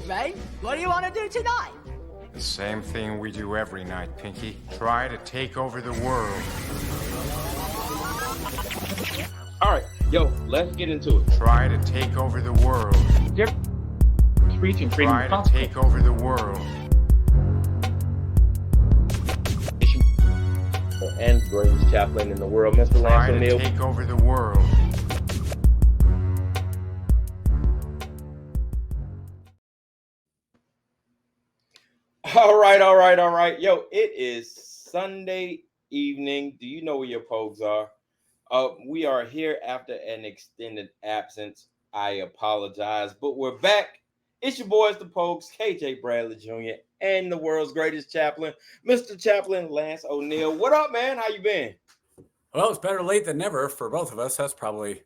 Ray. What do you want to do tonight? The same thing we do every night, Pinky. Try to take over the world. All right, yo, let's get into it. Try to take over the world. Preaching freedom. Try to take over the world. And greatest chaplain in the world, Mr. Try Lance to O'Neill. take over the world. All right. Yo, it is Sunday evening. Do you know where your POGs are? We are here after an extended absence. I apologize, but we're back. It's your boys, the POGs, KJ Bradley Jr., and the world's greatest chaplain, Mr. Chaplain Lance O'Neill. What up, man? How you been? Well, it's better late than never for both of us. That's probably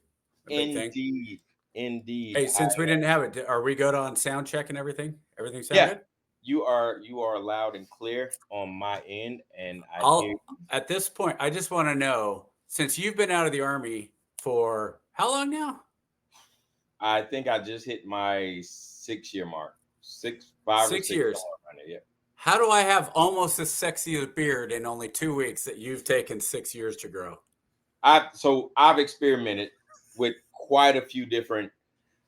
a big thing. Indeed. Hey, since we didn't have it, are we good on sound check and everything? Everything sound good? You are loud and clear on my end, and at this point, I just want to know, since you've been out of the Army for how long now? I think I just hit my 6-year mark. 6 years. Yeah. How do I have almost as sexy a beard in only 2 weeks that you've taken 6 years to grow? I've experimented with quite a few different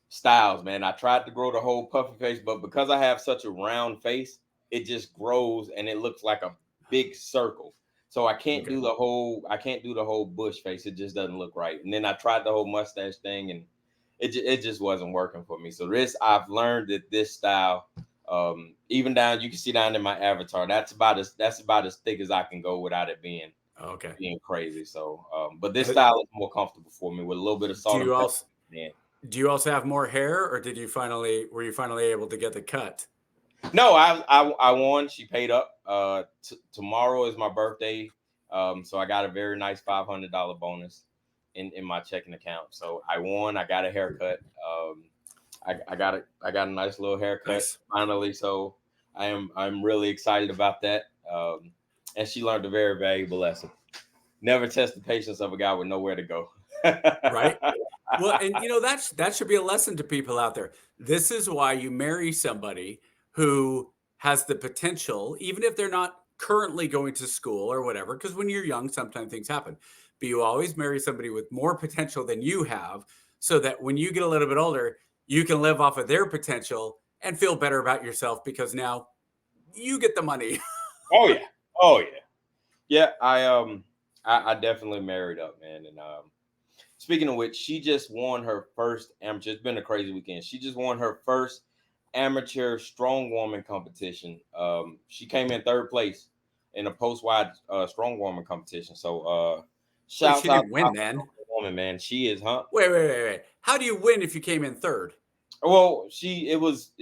styles, man. I tried to grow the whole puffy face, but because I have such a round face, it just grows and it looks like a big circle. So I can't do the whole bush face. It just doesn't look right. And then I tried the whole mustache thing, and it just wasn't working for me. So I've learned that this style, even down, you can see down in my avatar, that's about as thick as I can go without it being crazy. So, but this style is more comfortable for me with a little bit of salt. Do you also have more hair, or were you finally able to get the cut? No, I won. She paid up. Tomorrow is my birthday, so I got a very nice $500 bonus in my checking account. So I won. I got a haircut. I got a nice little haircut finally. So I'm really excited about that. And she learned a very valuable lesson. Never test the patience of a guy with nowhere to go. Right. Well, and that should be a lesson to people out there. This is why you marry somebody who has the potential, even if they're not currently going to school or whatever, because when you're young, sometimes things happen. But you always marry somebody with more potential than you have, so that when you get a little bit older, you can live off of their potential and feel better about yourself because now you get the money. Oh yeah. Yeah, I definitely married up, man. And speaking of which, she just won her first amateur. It's been a crazy weekend. She just won her first amateur strong woman competition. She came in 3rd place in a post-wide strong woman competition. So shouts out to the woman, man. She is, huh? Wait. How do you win if you came in 3rd? Well, it was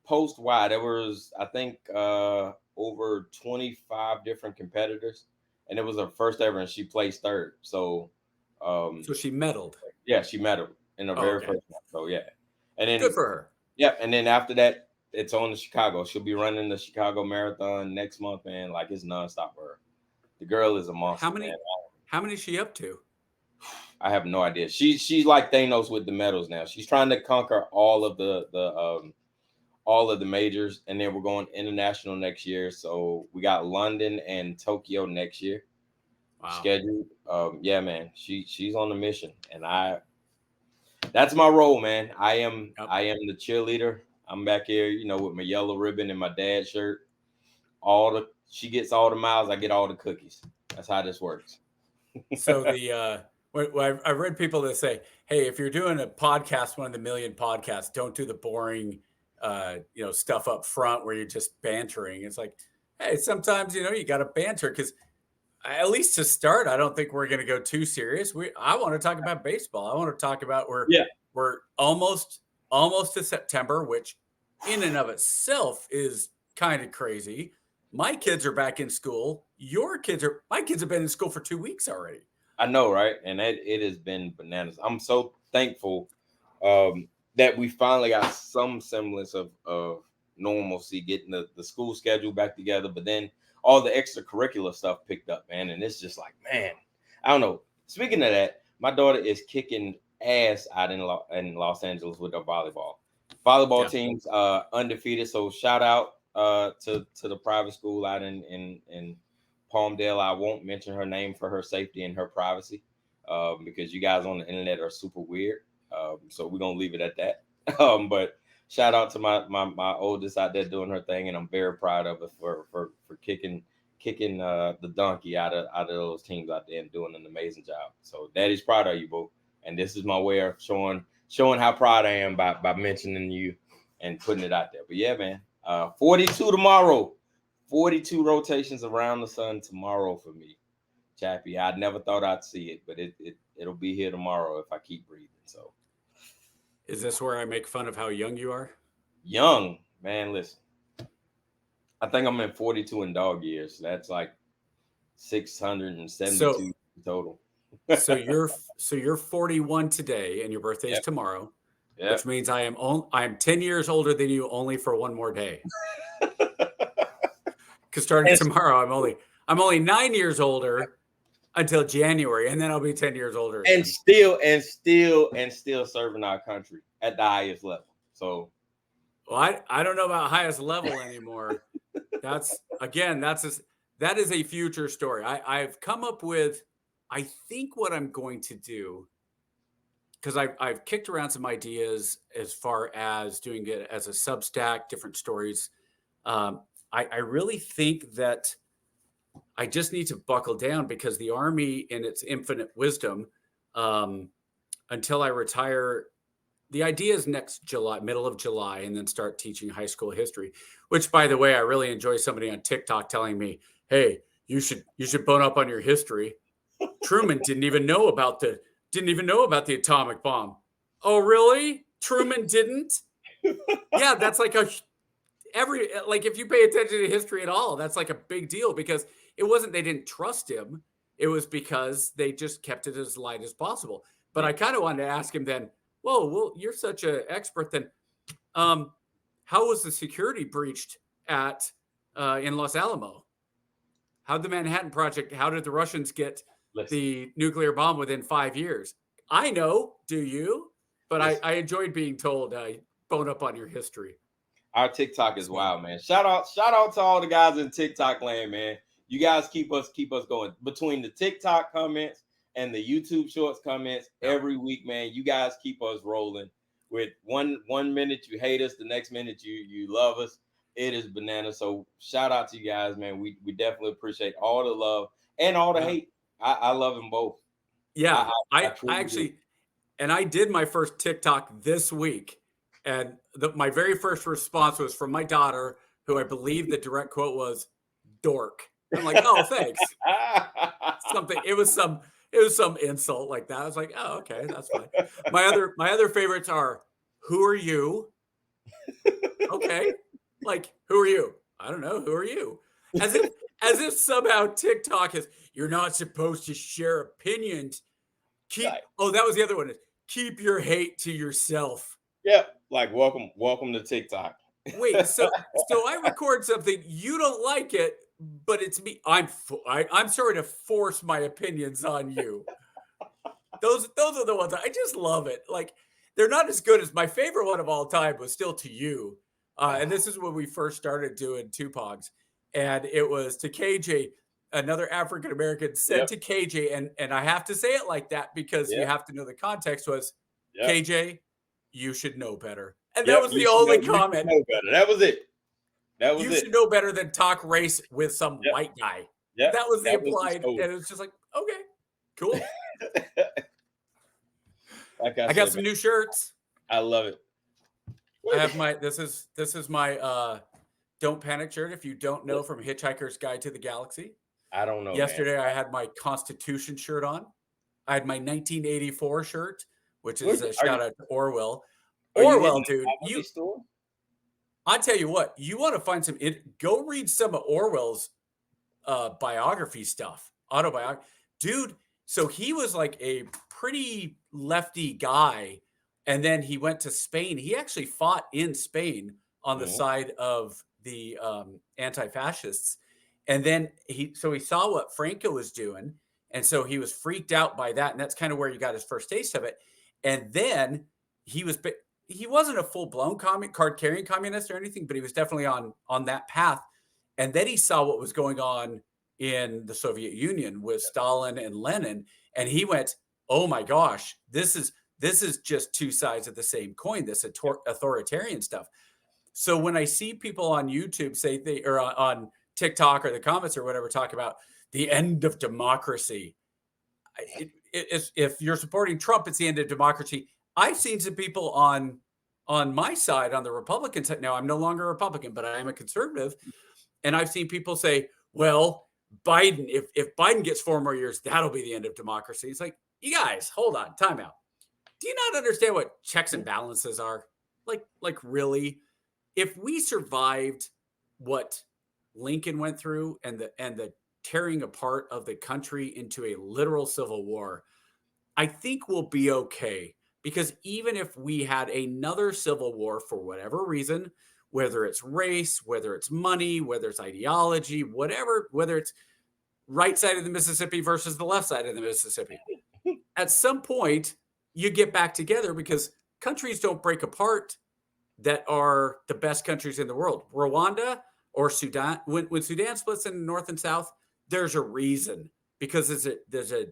post-wide. There was, I think, over 25 different competitors, and it was her first ever, and she placed 3rd. So she medaled. Yeah, she medaled in her very first one. So yeah, and then good for her. Yeah, and then after that, it's on to Chicago. She'll be running the Chicago Marathon next month, man. Like, it's nonstop for her. The girl is a monster. How many is she up to? I have no idea. She's like Thanos with the medals now. She's trying to conquer all of the majors, and then we're going international next year. So we got London and Tokyo next year scheduled. Yeah, man. She's on the mission, and that's my role, man. I am the cheerleader. I'm back here, with my yellow ribbon and my dad's shirt. She gets all the miles, I get all the cookies. That's how this works. So I've read people that say, hey, if you're doing a podcast, one of the million podcasts, don't do the boring, stuff up front where you're just bantering. It's like, hey, sometimes, you got to banter because at least to start, I don't think we're going to go too serious. I want to talk about baseball. I want to talk about we're almost to September, which in and of itself is kind of crazy. My kids are back in school. My kids have been in school for 2 weeks already. I know, right? And it has been bananas. I'm so thankful that we finally got some semblance of normalcy, getting the school schedule back together. But then all the extracurricular stuff picked up, man. And it's just like, man, I don't know. Speaking of that, my daughter is kicking ass out in Los Angeles with her volleyball. Volleyball Yeah. teams undefeated. So shout out to the private school out in Palmdale. I won't mention her name for her safety and her privacy, because you guys on the internet are super weird. So we're gonna leave it at that. But shout out to my oldest out there doing her thing, and I'm very proud of her for kicking the donkey out of those teams out there and doing an amazing job. So daddy's proud of you, boo. And this is my way of showing how proud I am by mentioning you and putting it out there. But yeah, man, 42 tomorrow, 42 rotations around the sun tomorrow for me, Chappie. I never thought I'd see it, but it'll be here tomorrow if I keep breathing. So, Is this where I make fun of how young you are? young, man, listen. I think I'm in 42 in dog years. So that's like 672 total. So you're 41 today, and your birthday is tomorrow, which means I am 10 years older than you only for one more day. Because starting tomorrow, I'm only 9 years older until January, and then I'll be 10 years older. And still serving our country at the highest level. So, well, I don't know about highest level anymore. That is a future story. I've come up with, I think what I'm going to do, because I've kicked around some ideas as far as doing it as a Substack, different stories. I really think that I just need to buckle down, because the Army, in its infinite wisdom, until I retire, the idea is next July, middle of July, and then start teaching high school history, which, by the way, I really enjoy somebody on TikTok telling me, hey, you should bone up on your history. Truman didn't even know about the atomic bomb. Oh, really? Truman didn't? Yeah, that's like if you pay attention to history at all, that's like a big deal, because it wasn't they didn't trust him. It was because they just kept it as light as possible. But I kind of wanted to ask him then, well, you're such an expert then. How was the security breached in Los Alamo? How'd the Manhattan Project, how did the Russians get the nuclear bomb within 5 years? I know, do you? But I enjoyed being told, bone up on your history. Our TikTok is wild, man. Shout out to all the guys in TikTok land, man. You guys keep us going. Between the TikTok comments and the YouTube Shorts comments every week, man, you guys keep us rolling. With one minute you hate us, the next minute you love us. It is bananas. So shout out to you guys, man. We definitely appreciate all the love and all the hate. I love them both. Yeah, I actually, and I did my first TikTok this week, and my very first response was from my daughter, who I believe the direct quote was "dork." I'm like, oh, thanks. It was some insult like that. I was like, oh, okay, that's fine. My other favorites are, who are you? Okay, like, who are you? I don't know. Who are you? As if somehow TikTok is, you're not supposed to share opinions. That was the other one. Keep your hate to yourself. Yep. Like, welcome to TikTok. Wait, so I record something, you don't like it, but it's me. I'm sorry to force my opinions on you. Those are the ones I just love it. Like, they're not as good as my favorite one of all time was still To You. And this is when we first started doing POGs. And it was to KJ, another African-American said to KJ, and I have to say it like that because you have to know the context was, KJ, you should know better. And that was the only comment. That was it. You should know better than talk race with some white guy. That was the implied. And it was just like, okay, cool. I got some new shirts. I love it. I have this is my Don't Panic shirt. If you don't know, from Hitchhiker's Guide to the Galaxy. I don't know. Yesterday, I had my Constitution shirt on. I had my 1984 shirt, which is a shout out to Orwell. Orwell, dude. I tell you what, you want to find go read some of Orwell's biography stuff, autobiography. Dude, so he was like a pretty lefty guy, and then he went to Spain. He actually fought in Spain on the side of the anti-fascists. And then he saw what Franco was doing, and so he was freaked out by that, and that's kind of where he got his first taste of it. And then he wasn't a full-blown card-carrying communist or anything, but he was definitely on that path. And then he saw what was going on in the Soviet Union with Stalin and Lenin, and he went, "Oh my gosh, this is just two sides of the same coin, this authoritarian stuff." So when I see people on YouTube say or on TikTok or the comments or whatever talk about the end of democracy, if you're supporting Trump, it's the end of democracy. I've seen some people on my side, on the Republican side. Now I'm no longer a Republican, but I am a conservative, and I've seen people say, "Well, Biden, if Biden gets 4 more years, that'll be the end of democracy." It's like, you guys, hold on, time out. Do you not understand what checks and balances are? Like really? If we survived what Lincoln went through and the tearing apart of the country into a literal civil war, I think we'll be okay. Because even if we had another civil war for whatever reason, whether it's race, whether it's money, whether it's ideology, whatever, whether it's right side of the Mississippi versus the left side of the Mississippi, at some point you get back together, because countries don't break apart that are the best countries in the world. Rwanda or Sudan, when Sudan splits into North and South, there's a reason, because there's a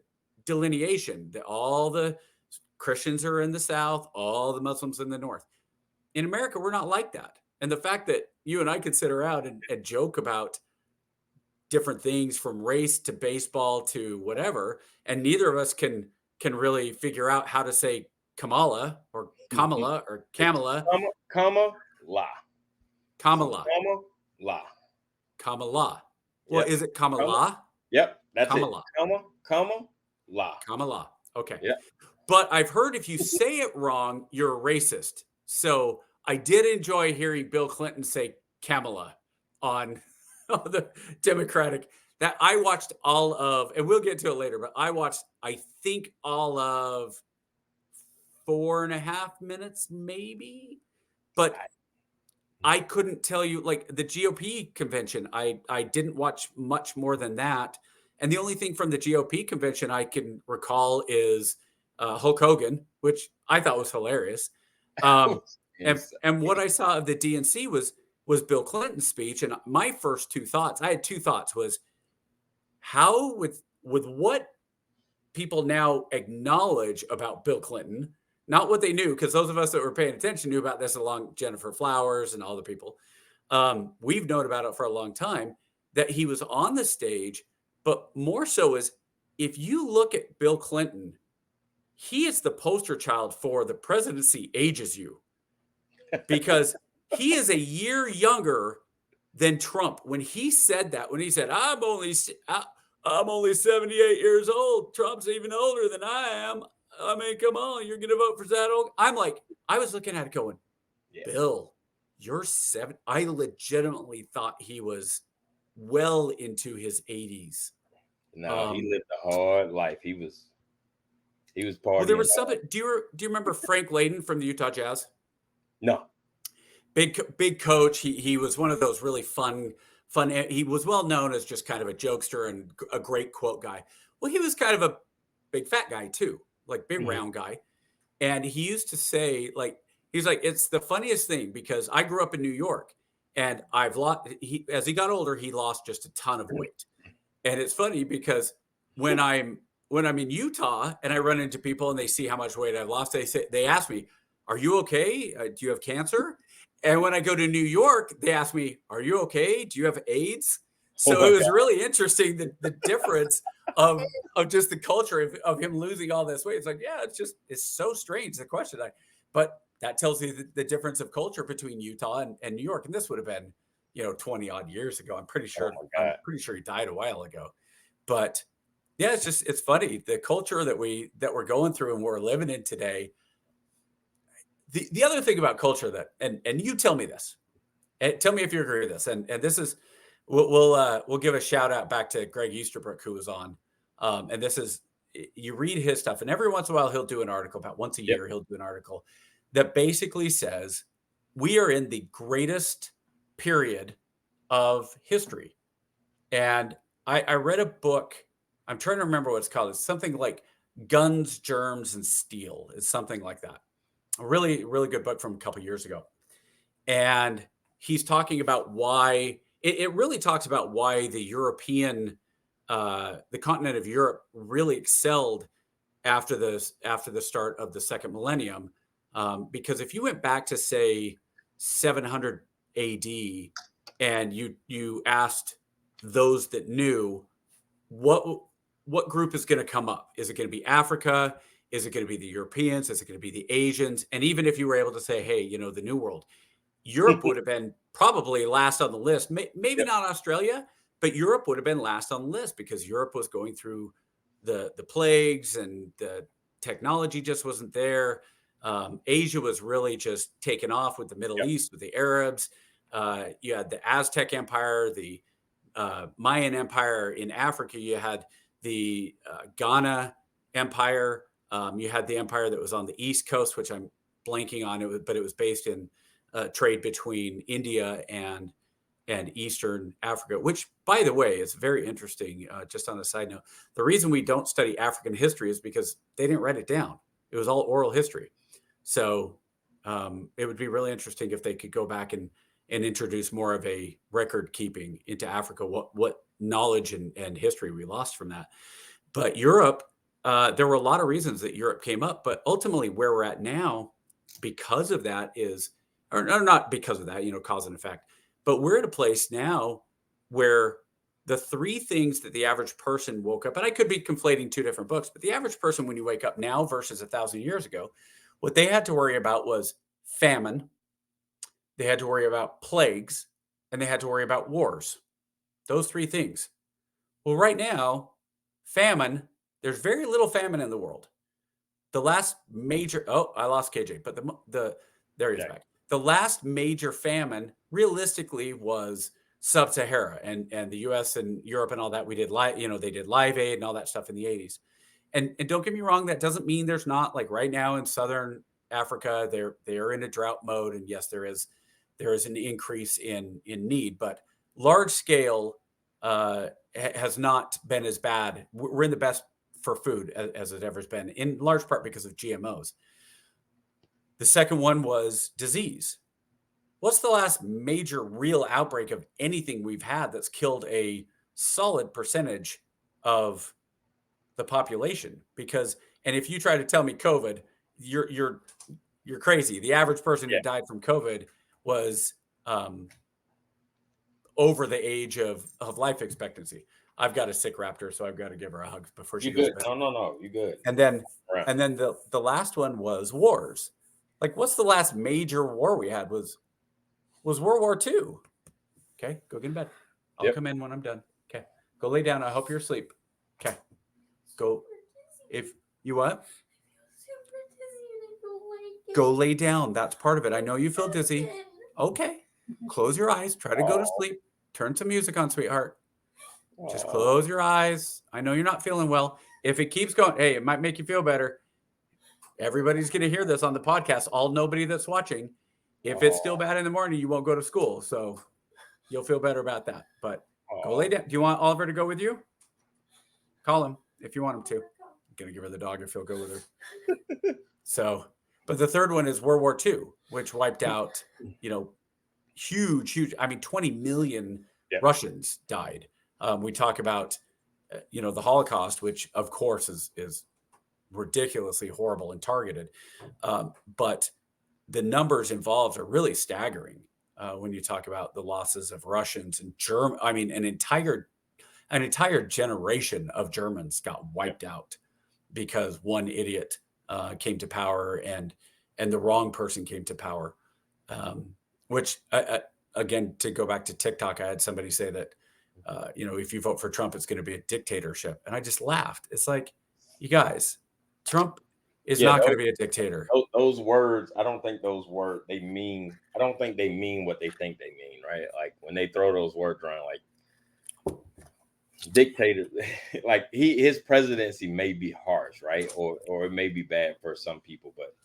delineation that all the Christians are in the South, all the Muslims in the North. In America, we're not like that. And the fact that you and I could sit around and joke about different things from race to baseball to whatever, and neither of us can really figure out how to say Kamala or Kamala or Kamala. Kamala. Kamala. Kamala. Kamala. Well, Yep. is it Kamala? Yep, that's Kamala. it. Kamala. Kamala. Okay. Yep. But I've heard if you say it wrong, you're a racist. So I did enjoy hearing Bill Clinton say Kamala on the Democratic. That I watched all of, and we'll get to it later, but I watched, I think, all of 4.5 minutes, maybe. But I couldn't tell you, like the GOP convention, I didn't watch much more than that. And the only thing from the GOP convention I can recall is Hulk Hogan, which I thought was hilarious. And what I saw of the DNC was Bill Clinton's speech. And my first two thoughts, I had two thoughts, was how with what people now acknowledge about Bill Clinton, not what they knew, because those of us that were paying attention knew about this along Jennifer Flowers and all the people. We've known about it for a long time, that he was on the stage, but more so is, if you look at Bill Clinton, he is the poster child for the presidency ages you, because he is a year younger than Trump. When he said that, when he said, I'm only 78 years old. Trump's even older than I am. I mean, come on, you're going to vote for that old? I'm like, I was looking at it going, Bill, you're 7. I legitimately thought he was well into his 80s. No, he lived a hard life. He was partying. Well, there was something. Do you remember Frank Layden from the Utah Jazz? No. Big coach. He was one of those really fun. He was well known as just kind of a jokester and a great quote guy. Well, he was kind of a big fat guy too, like big round guy. And he used to say, like, he's like, it's the funniest thing, because I grew up in New York, and as he got older, he lost just a ton of weight. And it's funny because when I'm in Utah and I run into people and they see how much weight I've lost, they ask me, "Are you okay? Do you have cancer?" And when I go to New York, they ask me, "Are you okay? Do you have AIDS?" So it was really interesting, the difference of just the culture of him losing all this weight. It's like, yeah, it's so strange, the question. But that tells you the difference of culture between Utah and New York. And this would have been, 20 odd years ago. I'm pretty sure he died a while ago. But yeah, it's funny, the culture that we're going through and we're living in today. The other thing about culture that, and you tell me this, and tell me if you agree with this, and this is, we'll give a shout out back to Greg Easterbrook, who was on, and this is, you read his stuff, and every once in a while he'll do an article, about once a year he'll do an article that basically says we are in the greatest period of history. And I read a book, I'm trying to remember what it's called. It's something like Guns, Germs, and Steel. It's something like that. a really, really good book from a couple years ago. And he's talking about why it really talks about why the continent of Europe really excelled after the start of the second millennium. Because if you went back to say 700 AD and you asked those that knew what group is going to come up, is it going to be Africa? Is it going to be the Europeans? Is it going to be the Asians? And even if you were able to say, hey, the New World, Europe would have been probably last on the list. Maybe not Australia, but Europe would have been last on the list because Europe was going through the plagues and the technology just wasn't there. Asia was really just taken off with the Middle East, with the Arabs. You had the Aztec Empire, the Mayan Empire in Africa. You had the Ghana Empire. You had the empire that was on the East Coast, which I'm blanking on, but it was based in trade between India and Eastern Africa, which, by the way, is very interesting. Just on a side note, the reason we don't study African history is because they didn't write it down. It was all oral history. So it would be really interesting if they could go back and introduce more of a record keeping into Africa, what knowledge and history we lost from that. But Europe, there were a lot of reasons that Europe came up, but ultimately where we're at now, because of that or not because of that, cause and effect, but we're at a place now where the three things that the average person woke up, and I could be conflating two different books, but the average person, when you wake up now versus 1,000 years ago, what they had to worry about was famine, they had to worry about plagues, and they had to worry about wars. Those three things. Well, right now, famine, there's very little famine in the world. The last major, I lost KJ, but there he is back. The last major famine realistically was sub-Sahara and the US and Europe and all that. We did they did Live Aid and all that stuff in the 80s. And don't get me wrong, that doesn't mean there's not, like right now in Southern Africa, they are in a drought mode. And yes, there is an increase in need, but large scale has not been as bad. We're in the best for food as it ever has been, in large part because of GMOs. The second one was disease. What's the last major real outbreak of anything we've had that's killed a solid percentage of the population? And if you try to tell me COVID, you're crazy. The average person who died from COVID was over the age of life expectancy. I've got a sick raptor, so I've got to give her a hug before she goes to bed. No, you good. And then the last one was wars. Like, what's the last major war we had was World War II. Okay, go get in bed. I'll come in when I'm done. Okay, go lay down. I hope you're asleep. Okay, go. If you what? Go lay down. That's part of it. I know you feel dizzy. Okay, close your eyes. Try to go to sleep. Turn some music on, sweetheart. Just close your eyes. I know you're not feeling well. If it keeps going, hey, it might make you feel better. Everybody's going to hear this on the podcast. Nobody that's watching. If it's still bad in the morning, you won't go to school. So you'll feel better about that. But go lay down. Do you want Oliver to go with you? Call him if you want him to. I'm going to give her the dog if he'll go with her. But the third one is World War II, which wiped out, huge. I mean, 20 million Russians died. We talk about, the Holocaust, which of course is ridiculously horrible and targeted. But the numbers involved are really staggering when you talk about the losses of Russians and an entire generation of Germans got wiped out because one idiot came to power and the wrong person came to power. Which again, to go back to TikTok, I had somebody say that, if you vote for Trump, it's going to be a dictatorship. And I just laughed. It's like, you guys, Trump is not going to be a dictator. Those words, I don't think I don't think they mean what they think they mean, right? Like when they throw those words around, like dictator, like his presidency may be harsh, right? Or it may be bad for some people, but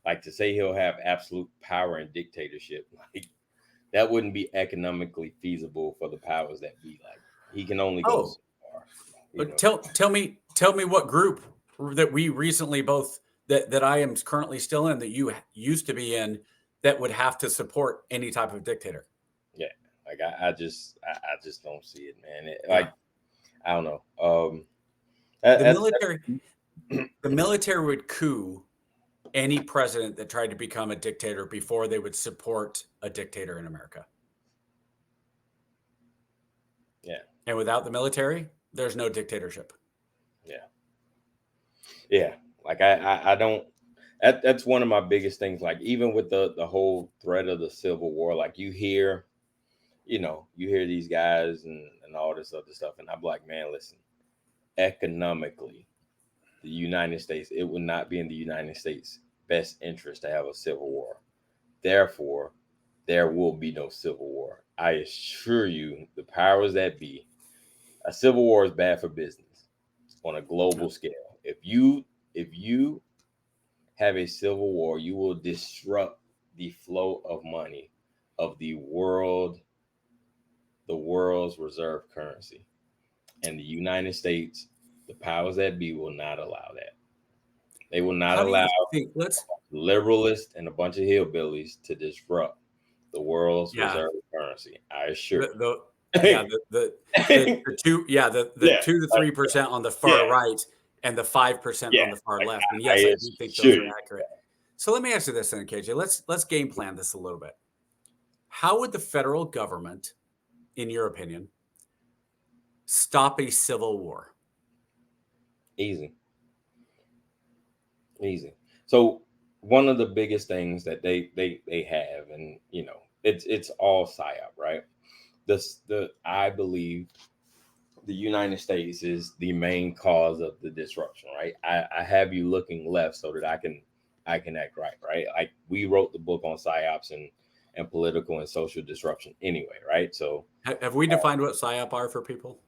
like to say he'll have absolute power and dictatorship, like that wouldn't be economically feasible for the powers that be. Like he can only go so far. Tell me what group that we recently both that I am currently still in, that you used to be in, that would have to support any type of dictator. Yeah, like I just don't see it, man. Like I don't know. The military would coup any president that tried to become a dictator before they would support a dictator in America. Yeah. And without the military, there's no dictatorship. Yeah. Yeah. Like I don't. That's one of my biggest things. Like even with the whole threat of the Civil War, like you hear these guys and all this other stuff, and I'm like, man, listen, economically, the United States, it would not be in the United States' best interest to have a civil war. Therefore, there will be no civil war. I assure you, the powers that be, a civil war is bad for business on a global scale. If you have a civil war, you will disrupt the flow of money of the world's reserve currency. And the United States, the powers that be, will not allow that. They will not allow liberalists and a bunch of hillbillies to disrupt the world's reserve currency. I assure you. The 2 to 3% on the far right and the 5% on the far left. And yes, I do think those are accurate. So let me ask you this then, KJ. Let's game plan this a little bit. How would the federal government, in your opinion, stop a civil war? Easy. So one of the biggest things that they have, and it's all psyop, right? I believe the United States is the main cause of the disruption, right? I have you looking left so that I can act right? Like we wrote the book on psyops and political and social disruption anyway, right? So have we defined what psyop are for people?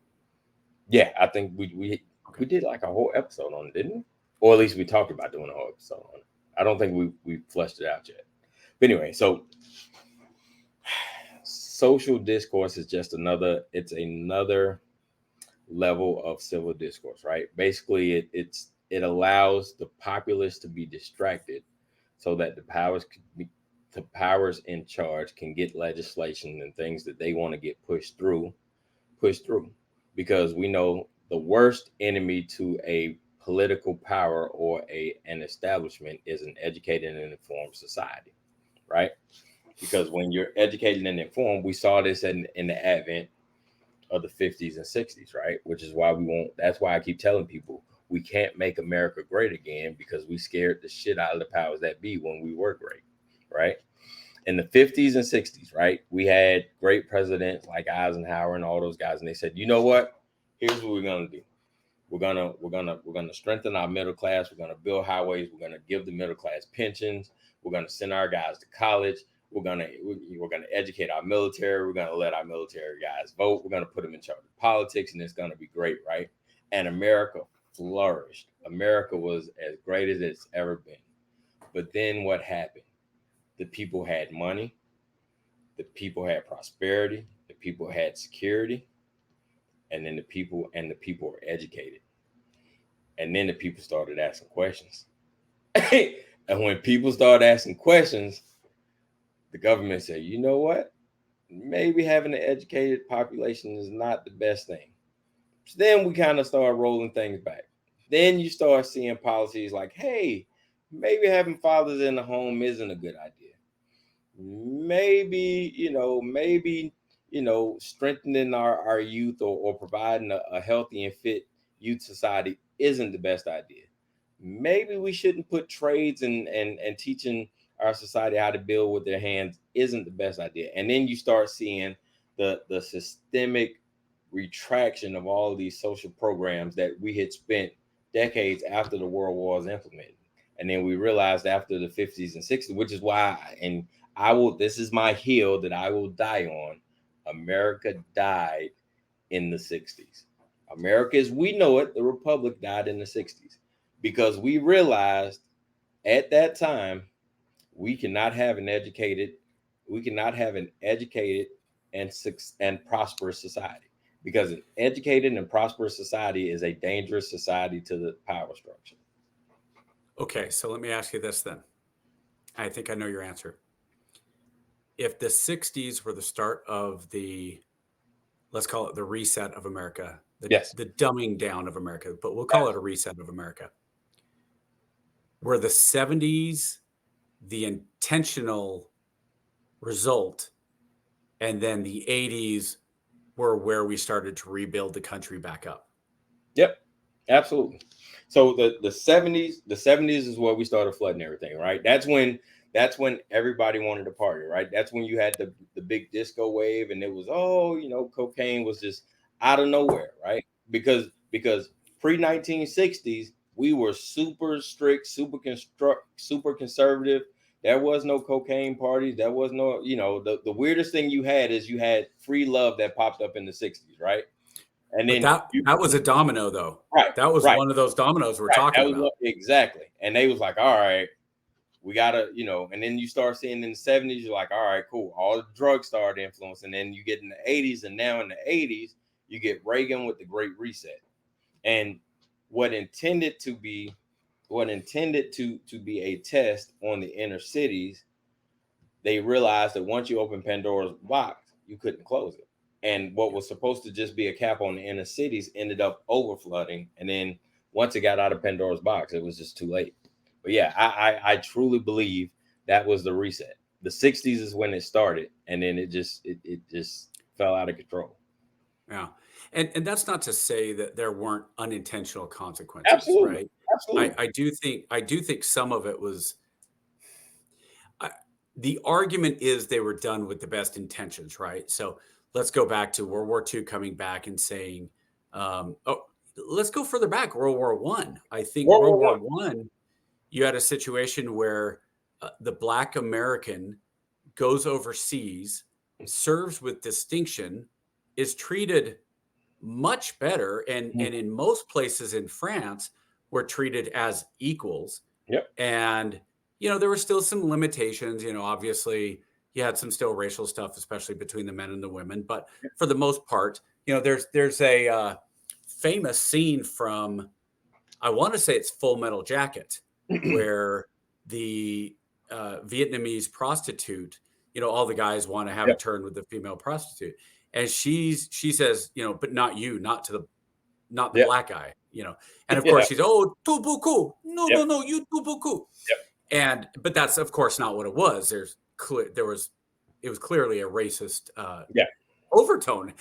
Yeah, I think we did like a whole episode on it, didn't we? Or at least we talked about doing a whole episode on it. I don't think we fleshed it out yet. But anyway, so social discourse is just another level of civil discourse, right? Basically, it allows the populace to be distracted so that the powers in charge can get legislation and things that they want to get pushed through. Because we know the worst enemy to a political power or an establishment is an educated and informed society, right? Because when you're educated and informed, we saw this in the advent of the 50s and 60s, right? Which is why that's why I keep telling people we can't make America great again, because we scared the shit out of the powers that be when we were great, right? In the 50s and 60s, right? We had great presidents like Eisenhower and all those guys, and they said, you know what? Here's what we're gonna do. We're gonna strengthen our middle class. We're gonna build highways. We're gonna give the middle class pensions. We're gonna send our guys to college. We're gonna educate our military. We're gonna let our military guys vote. We're gonna put them in charge of politics, and it's gonna be great, right? And America flourished. America was as great as it's ever been. But then what happened? The people had money. The people had prosperity. The people had security. And then the people were educated. And then the people started asking questions. And when people started asking questions, the government said, you know what? Maybe having an educated population is not the best thing. So then we kind of started rolling things back. Then you start seeing policies like, hey, maybe having fathers in the home isn't a good idea. Maybe strengthening our youth or providing a healthy and fit youth society isn't the best idea. Maybe we shouldn't put trades and teaching our society how to build with their hands isn't the best idea. And then you start seeing the systemic retraction of all of these social programs that we had spent decades after the World War was implemented. And then we realized after the 50s and 60s, which is why, this is my hill that I will die on. America died in the 60s. America as we know it, the Republic, died in the 60s because we realized at that time we cannot have an educated and prosperous society, because an educated and prosperous society is a dangerous society to the power structure. Okay, so let me ask you this then. I think I know your answer. If the 60s were the start of the, let's call it the reset of America, Yes. the dumbing down of America, but we'll call it a reset of America. Were the 70s the intentional result, and then the 80s were where we started to rebuild the country back up? Yep, absolutely. So the 70s is where we started flooding everything, right? That's when everybody wanted to party, right? That's when you had the big disco wave, and it was, cocaine was just out of nowhere, right? Because pre 1960s we were super strict, super conservative. There was no cocaine parties. There was no, the weirdest thing you had is you had free love that popped up in the 60s, right? And But then that was a domino, though. right, That was right, one of those dominoes we're right. talking about. Exactly. And they was like, all right, we gotta, and then you start seeing in the 70s, you're like, all right, cool. All the drugs started influencing. And then you get in the 80s, and now in the 80s, you get Reagan with the Great Reset. And what intended to be a test on the inner cities, they realized that once you open Pandora's box, you couldn't close it. And what was supposed to just be a cap on the inner cities ended up over flooding. And then once it got out of Pandora's box, it was just too late. But yeah, I truly believe that was the reset. The 60s is when it started, and then it just fell out of control. Yeah. And that's not to say that there weren't unintentional consequences, Absolutely. right? Absolutely. I do think some of it was the argument is they were done with the best intentions, right? So let's go back to World War II coming back and saying, let's go further back. World War One. I think World War One, you had a situation where the Black American goes overseas, serves with distinction, is treated much better, and in most places in France were treated as equals. Yep. And there were still some limitations. Obviously you had some still racial stuff, especially between the men and the women. But for the most part, there's a famous scene from, I want to say it's Full Metal Jacket, where the Vietnamese prostitute, all the guys want to have a turn with the female prostitute. And she says, but not you, not the black guy, and of course she's, oh, tout beaucoup. No, you tout beaucoup. But that's of course not what it was. It was clearly a racist overtone.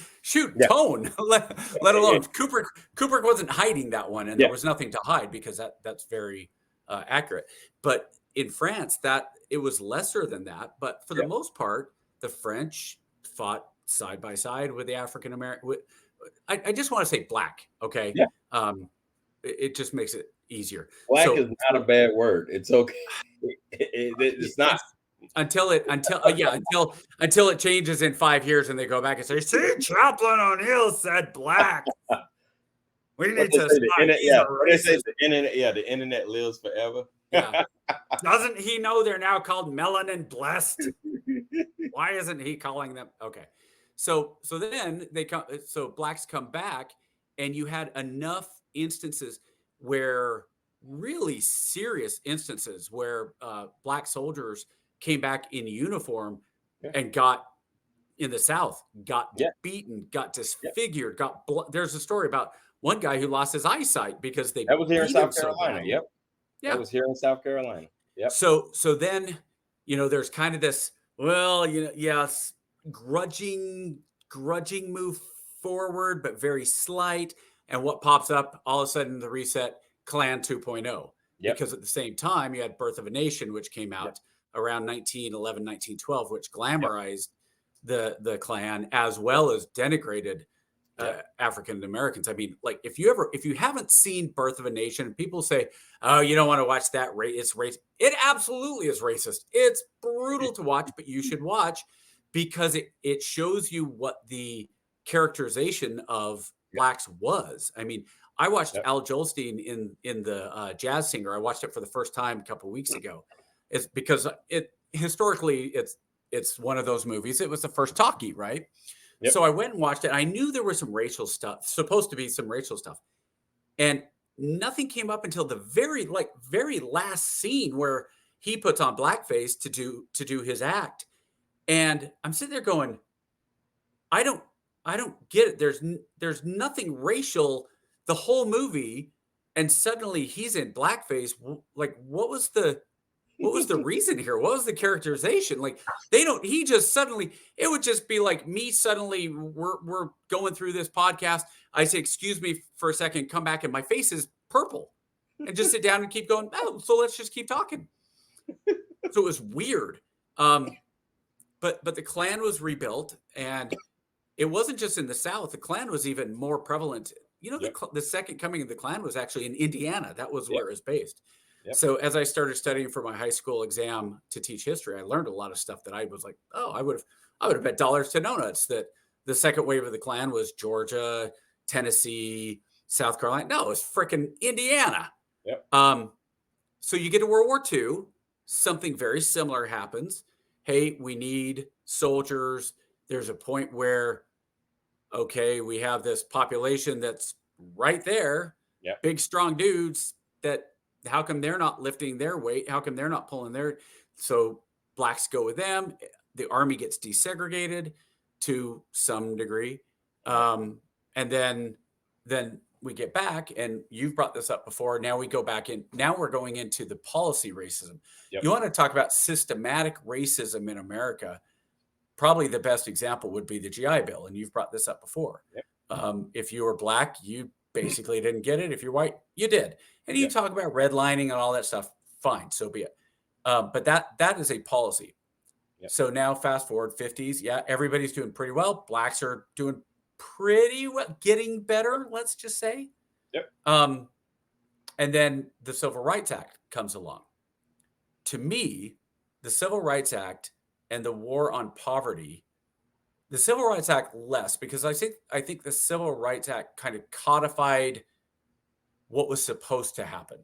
Tone, let alone Kubrick wasn't hiding that one, and there was nothing to hide because that's very accurate. But in France, that it was lesser than that. But for the most part, the French fought side by side with the African American. I just want to say black. Okay. Yeah. It just makes it easier. Black is not a bad word. It's okay. It's not. Until it changes in 5 years and they go back and say, see, Chaplain O'Neal said black. We need to stop. The internet lives forever. Yeah. Doesn't he know they're now called melanin blessed? Why isn't he calling them? Okay. So then blacks come back, and you had enough instances where really serious instances where black soldiers came back in uniform and got in the South, got beaten, got disfigured, got there's a story about one guy who lost his eyesight because that was here in South Carolina. Yeah. That was here in South Carolina. Yep. So then, there's kind of this, grudging move forward, but very slight. And what pops up all of a sudden, the reset, Klan 2.0. Because at the same time, you had Birth of a Nation, which came out around 1911, 1912, which glamorized the Klan as well as denigrated African Americans. I mean, like if you haven't seen Birth of a Nation, people say, oh, you don't want to watch that. It's racist. It absolutely is racist. It's brutal to watch, but you should watch because it shows you what the characterization of blacks was. I mean, I watched Al Jolstein in the Jazz Singer. I watched it for the first time a couple of weeks ago. It's because historically it's one of those movies. It was the first talkie, right? Yep. So I went and watched it. I knew there was some racial stuff, supposed to be some racial stuff. And nothing came up until the very last scene where he puts on blackface to do his act. And I'm sitting there going, I don't get it. There's nothing racial the whole movie, and suddenly he's in blackface. Like, what was the reason here? What was the characterization? Like, he just suddenly, it would just be like me suddenly, we're going through this podcast. I say, excuse me for a second, come back, and my face is purple, and just sit down and keep going. Oh, so let's just keep talking. So it was weird. But the Klan was rebuilt, and it wasn't just in the South. The Klan was even more prevalent. You know, the second coming of the Klan was actually in Indiana. That was where it was based. Yep. So as I started studying for my high school exam to teach history, I learned a lot of stuff that I was like, oh, I would have bet dollars to donuts that the second wave of the Klan was Georgia, Tennessee, South Carolina. No, it was freaking Indiana. Yep. So you get to World War II, something very similar happens. Hey, we need soldiers. There's a point where, okay, we have this population that's right there, big, strong dudes that, how come they're not lifting their weight? How come they're not pulling their, so blacks go with them. The army gets desegregated to some degree. And then we get back, and you've brought this up before. Now we go back in. Now we're going into the policy racism. Yep. You want to talk about systematic racism in America. Probably the best example would be the GI Bill. And you've brought this up before. Yep. If you were black, you basically didn't get it. If you're white, you did. And you talk about redlining and all that stuff. Fine. So be it. But that is a policy. Yep. So now fast forward 50s. Yeah. Everybody's doing pretty well. Blacks are doing pretty well, getting better, let's just say. Yep. And then the Civil Rights Act comes along. To me, the Civil Rights Act and the war on poverty, the Civil Rights Act less, because I think the Civil Rights Act kind of codified what was supposed to happen.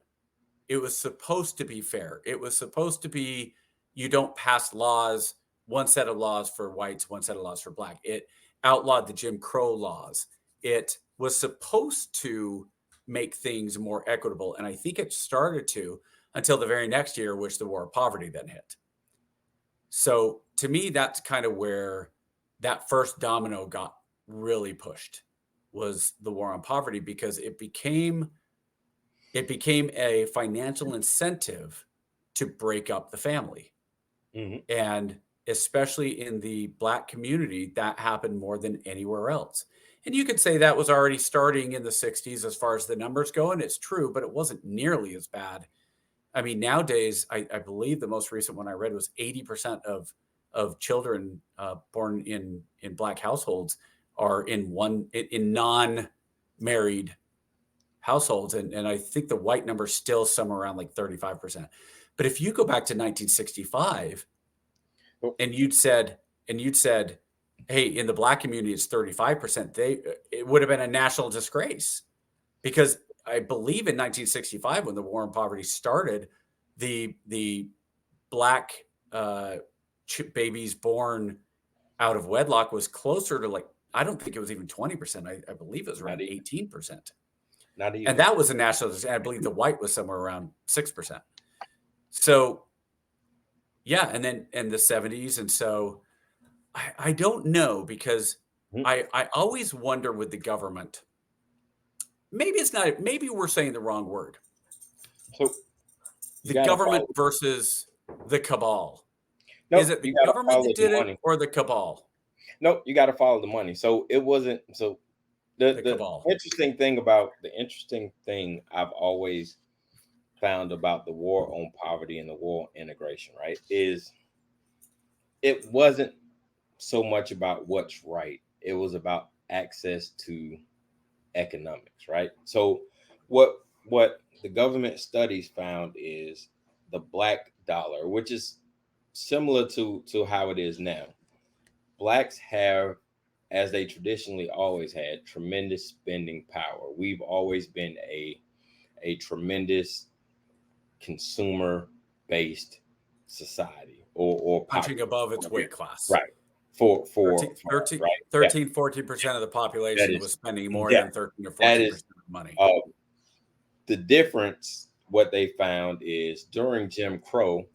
It was supposed to be fair. It was supposed to be, you don't pass laws, one set of laws for whites, one set of laws for black. It outlawed the Jim Crow laws. It was supposed to make things more equitable. And I think it started to until the very next year, which the war of poverty then hit. So to me, that's kind of where that first domino got really pushed, was the war on poverty, because it became a financial incentive to break up the family. Mm-hmm. And especially in the Black community, that happened more than anywhere else. And you could say that was already starting in the 60s as far as the numbers go, and it's true, but it wasn't nearly as bad. I mean, nowadays, I believe the most recent one I read was 80% of children born in Black households are in non-married households. And I think the white number is still somewhere around like 35%. But if you go back to 1965 and you'd said, hey, in the Black community, it's 35%, it would have been a national disgrace, because I believe in 1965, when the war on poverty started, the Black babies born out of wedlock was closer to, like, I don't think it was even 20%. I believe it was around 18%. Not even. And that was a national disgrace. I believe the white was somewhere around 6%. So, yeah, and then in the 70s. And so I don't know, because I always wonder with the government, maybe we're saying the wrong word. So the government versus the cabal. Nope, is it the government that did it or the cabal? Nope, you got to follow the money. So it wasn't, so the interesting thing I've always found about the war on poverty and the war on integration, right, is it wasn't so much about what's right. It was about access to economics, right? So what the government studies found is the Black dollar, which is similar to how it is now. Blacks have, as they traditionally always had, tremendous spending power. We've always been a tremendous consumer-based society, or punching above its weight class, right? For 13, 14% of the population was spending more than 13 or 14% of money. The difference, what they found is during Jim Crow,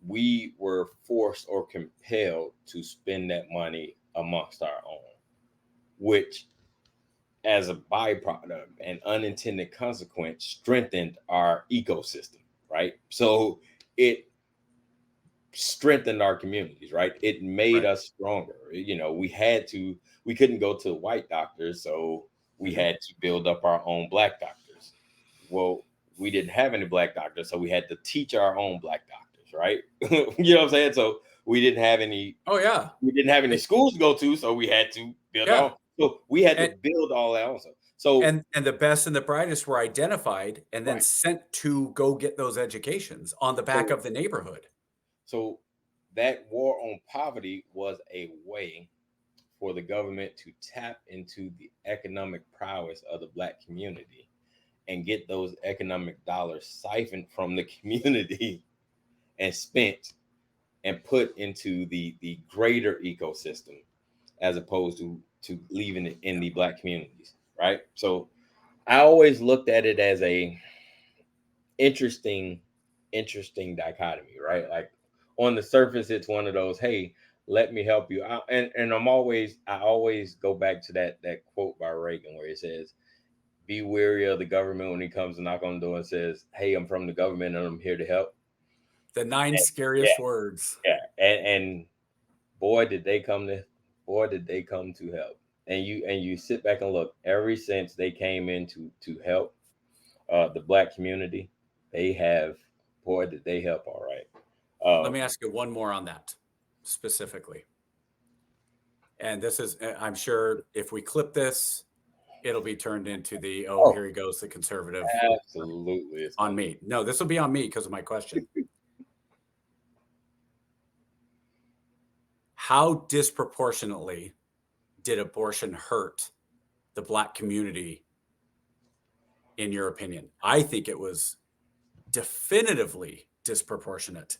we were forced or compelled to spend that money amongst our own, which as a byproduct and unintended consequence strengthened our ecosystem, right? So it strengthened our communities, right? It made us stronger. We couldn't go to white doctors, so we had to build up our own black doctors. Well, we didn't have any black doctors, so we had to teach our own black doctors, right? You know what I'm saying? So we didn't have any. Oh yeah. We didn't have any schools to go to, so we had to build Yeah. our own. So we had And, to build all that also. So and the best and the brightest were identified and then right. sent to go get those educations on the back of the neighborhood. So that war on poverty was a way for the government to tap into the economic prowess of the black community and get those economic dollars siphoned from the community and spent and put into the greater ecosystem, as opposed to leaving it in the black communities, right? So I always looked at it as a interesting dichotomy, right? Like on the surface, it's one of those, hey, let me help you out. And I always go back to that quote by Reagan where it says, be wary of the government when he comes to knock on the door and says, hey, I'm from the government and I'm here to help. The 9 scariest words. Yeah. And boy, did they come to help. And you sit back and look, ever since they came in to help the black community, they have, boy, did they help all right. Let me ask you one more on that specifically. And this is, I'm sure if we clip this, it'll be turned into the, here he goes, the conservative. Absolutely. On me. No, this will be on me because of my question. How disproportionately did abortion hurt the black community, in your opinion? I think it was definitively disproportionate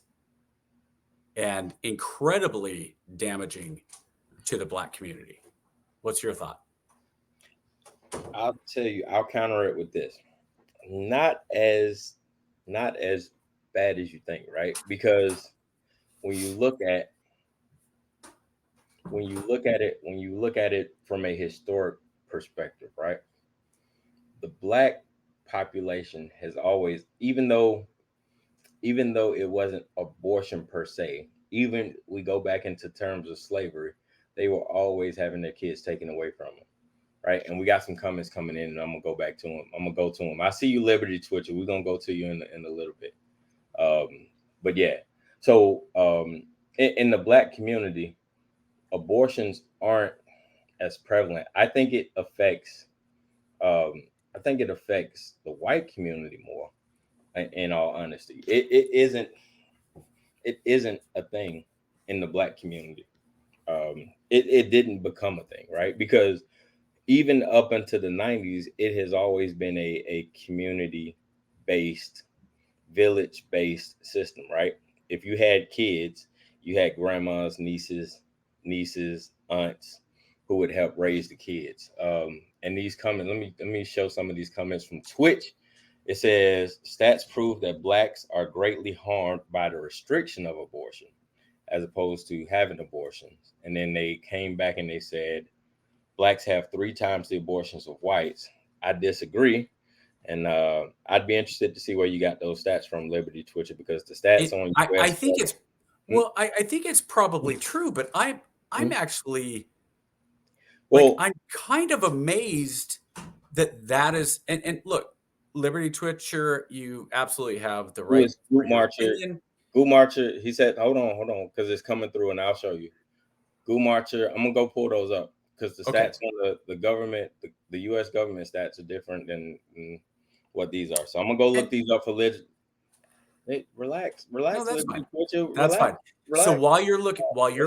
and incredibly damaging to the black community. What's your thought? I'll tell you, I'll counter it with this. Not as bad as you think, right? Because when you look at it from a historic perspective, right? The black population has always, even though it wasn't abortion per se, even we go back into terms of slavery, they were always having their kids taken away from them, right? And we got some comments coming in, and I'm gonna go back to them. I'm gonna go to them. I see you, Liberty Twitcher. We're gonna go to you in a little bit. But yeah, so in the black community, abortions aren't as prevalent. I think it affects the white community more. In all honesty, it isn't a thing in the black community. It didn't become a thing, right? Because even up until the 90s, it has always been a community-based, village-based system, right? If you had kids, you had grandmas, nieces, aunts who would help raise the kids. And these comments, let me show some of these comments from Twitch. It says stats prove that blacks are greatly harmed by the restriction of abortion as opposed to having abortions. And then they came back and they said blacks have 3 times the abortions of whites. I disagree. And I'd be interested to see where you got those stats from, Liberty Twitcher, because the stats on US, I think it's I think it's probably true, but I'm actually I'm kind of amazed that is and look, Liberty Twitcher, you absolutely have the right. Goot Marcher, he said, hold on, because it's coming through, and I'll show you. Goot Marcher, I'm gonna go pull those up because the stats on the government, the U.S. government stats are different than what these are. So I'm gonna go look these up for legend. Hey, relax. No, that's fine. Twitcher, that's fine. Relax. So while you're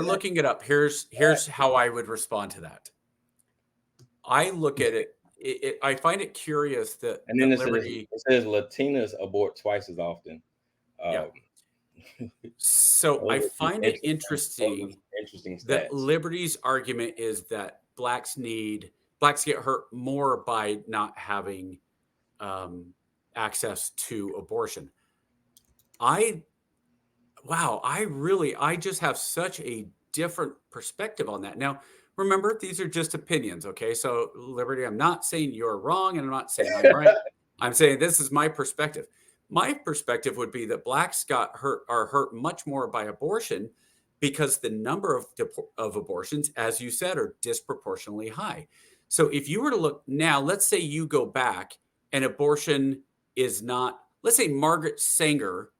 looking it up, here's how I would respond to that. I look at it. I find it curious that, and then Liberty, it says Latinas abort twice as often. So I find it interesting that Liberty's argument is that blacks get hurt more by not having access to abortion. I just have such a different perspective on that. Now, remember, these are just opinions, okay? So, Liberty, I'm not saying you're wrong, and I'm not saying I'm right. I'm saying this is my perspective. My perspective would be that blacks are hurt much more by abortion because the number of abortions, as you said, are disproportionately high. So if you were to look now, let's say you go back and abortion is not, let's say Margaret Sanger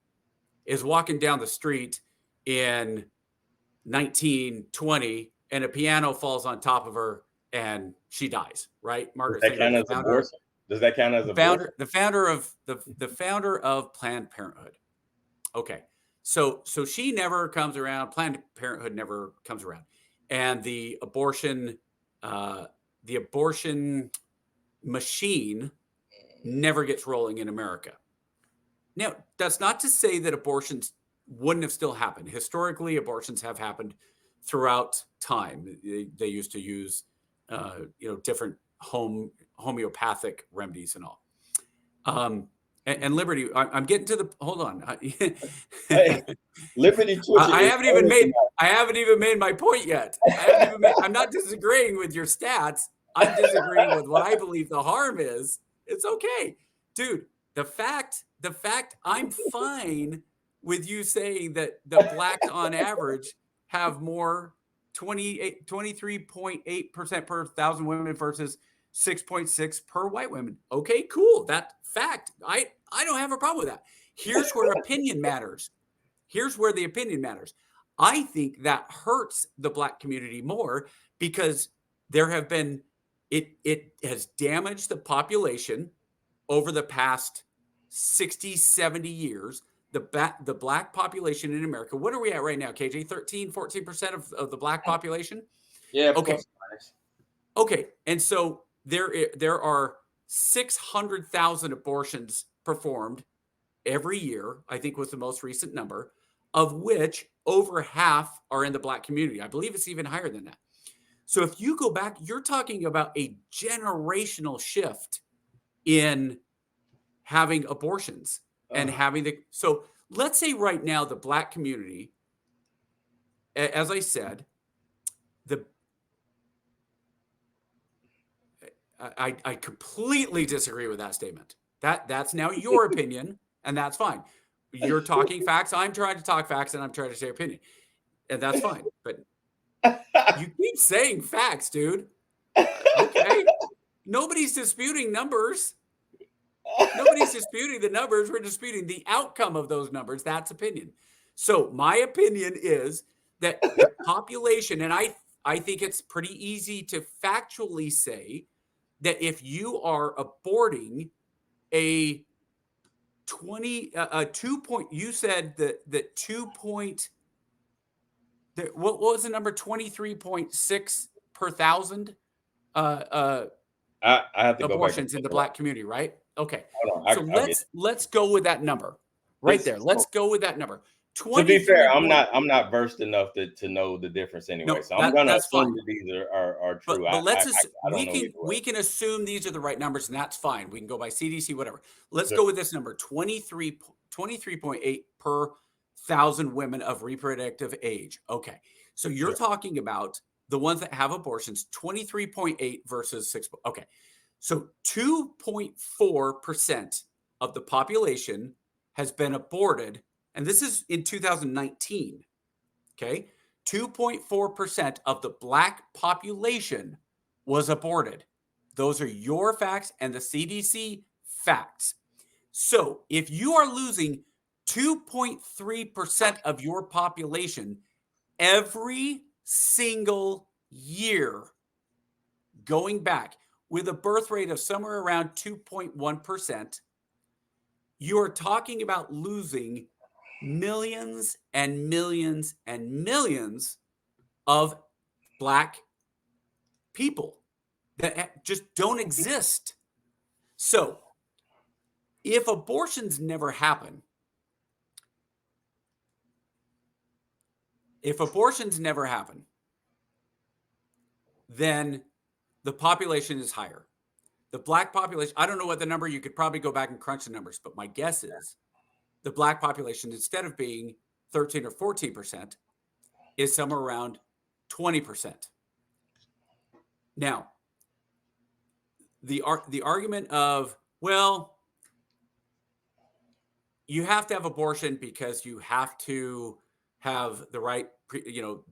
is walking down the street in 1920 and a piano falls on top of her and she dies, right? Margaret Does that Sanger, count as abortion? Does that count as abortion? the founder of Planned Parenthood. Okay. So she never comes around. Planned Parenthood never comes around. And the abortion machine never gets rolling in America. Now, that's not to say that abortions wouldn't have still happened. Historically, abortions have happened throughout time. They used to use, different homeopathic remedies and all. And Liberty, I'm getting to the. Hold on. Hey, Liberty, I haven't even made my point yet. I'm not disagreeing with your stats. I'm disagreeing with what I believe the harm is. It's okay, dude. The fact I'm fine with you saying that the blacks on average have more 23.8% per thousand women versus 6.6 per white women. Okay, cool. That fact, I don't have a problem with that. Here's where opinion matters. Here's where the opinion matters. I think that hurts the black community more because there have been, it has damaged the population over the past 60, 70 years. The black population in America, what are we at right now, KJ? 13, 14% of the black population? Yeah. Okay. Okay. And so there are 600,000 abortions performed every year, I think was the most recent number, of which over half are in the black community. I believe it's even higher than that. So if you go back, you're talking about a generational shift in having abortions and having so let's say right now the black community, as I said, I completely disagree with that statement. That's now your opinion, and that's fine. You're talking facts. I'm trying to talk facts, and I'm trying to say opinion, and that's fine. But you keep saying facts, dude. Okay. Nobody's disputing numbers. Nobody's disputing the numbers. We're disputing the outcome of those numbers. That's opinion. So my opinion is that the population, and I think it's pretty easy to factually say that if you are aborting a 2 point, you said that 2 point, what was the number? 23.6 per thousand I have to abortions go back in the black community, right? Okay. Hold on, Let's go with that number right there. Let's go with that number. To be fair, I'm not versed enough to know the difference anyway. No, so I'm gonna assume fine. that these are true. But we can assume these are the right numbers, and that's fine. We can go by CDC, whatever. Let's go with this number: 23.8 per thousand women of reproductive age. Okay, so you're talking about the ones that have abortions, 23.8 versus 6. Okay, so 2.4% of the population has been aborted, and this is in 2019. Okay. 2.4% of the black population was aborted. Those are your facts and the CDC facts. So if you are losing 2.3% of your population every single year, going back with a birth rate of somewhere around 2.1%, you are talking about losing millions and millions and millions of black people that just don't exist. So if abortions never happen, then the population is higher. the black population, I don't know what the number, you could probably go back and crunch the numbers, but my guess is the black population, instead of being 13 or 14%, is somewhere around 20%. Now, the argument of, well, you have to have abortion because you have to have the right, who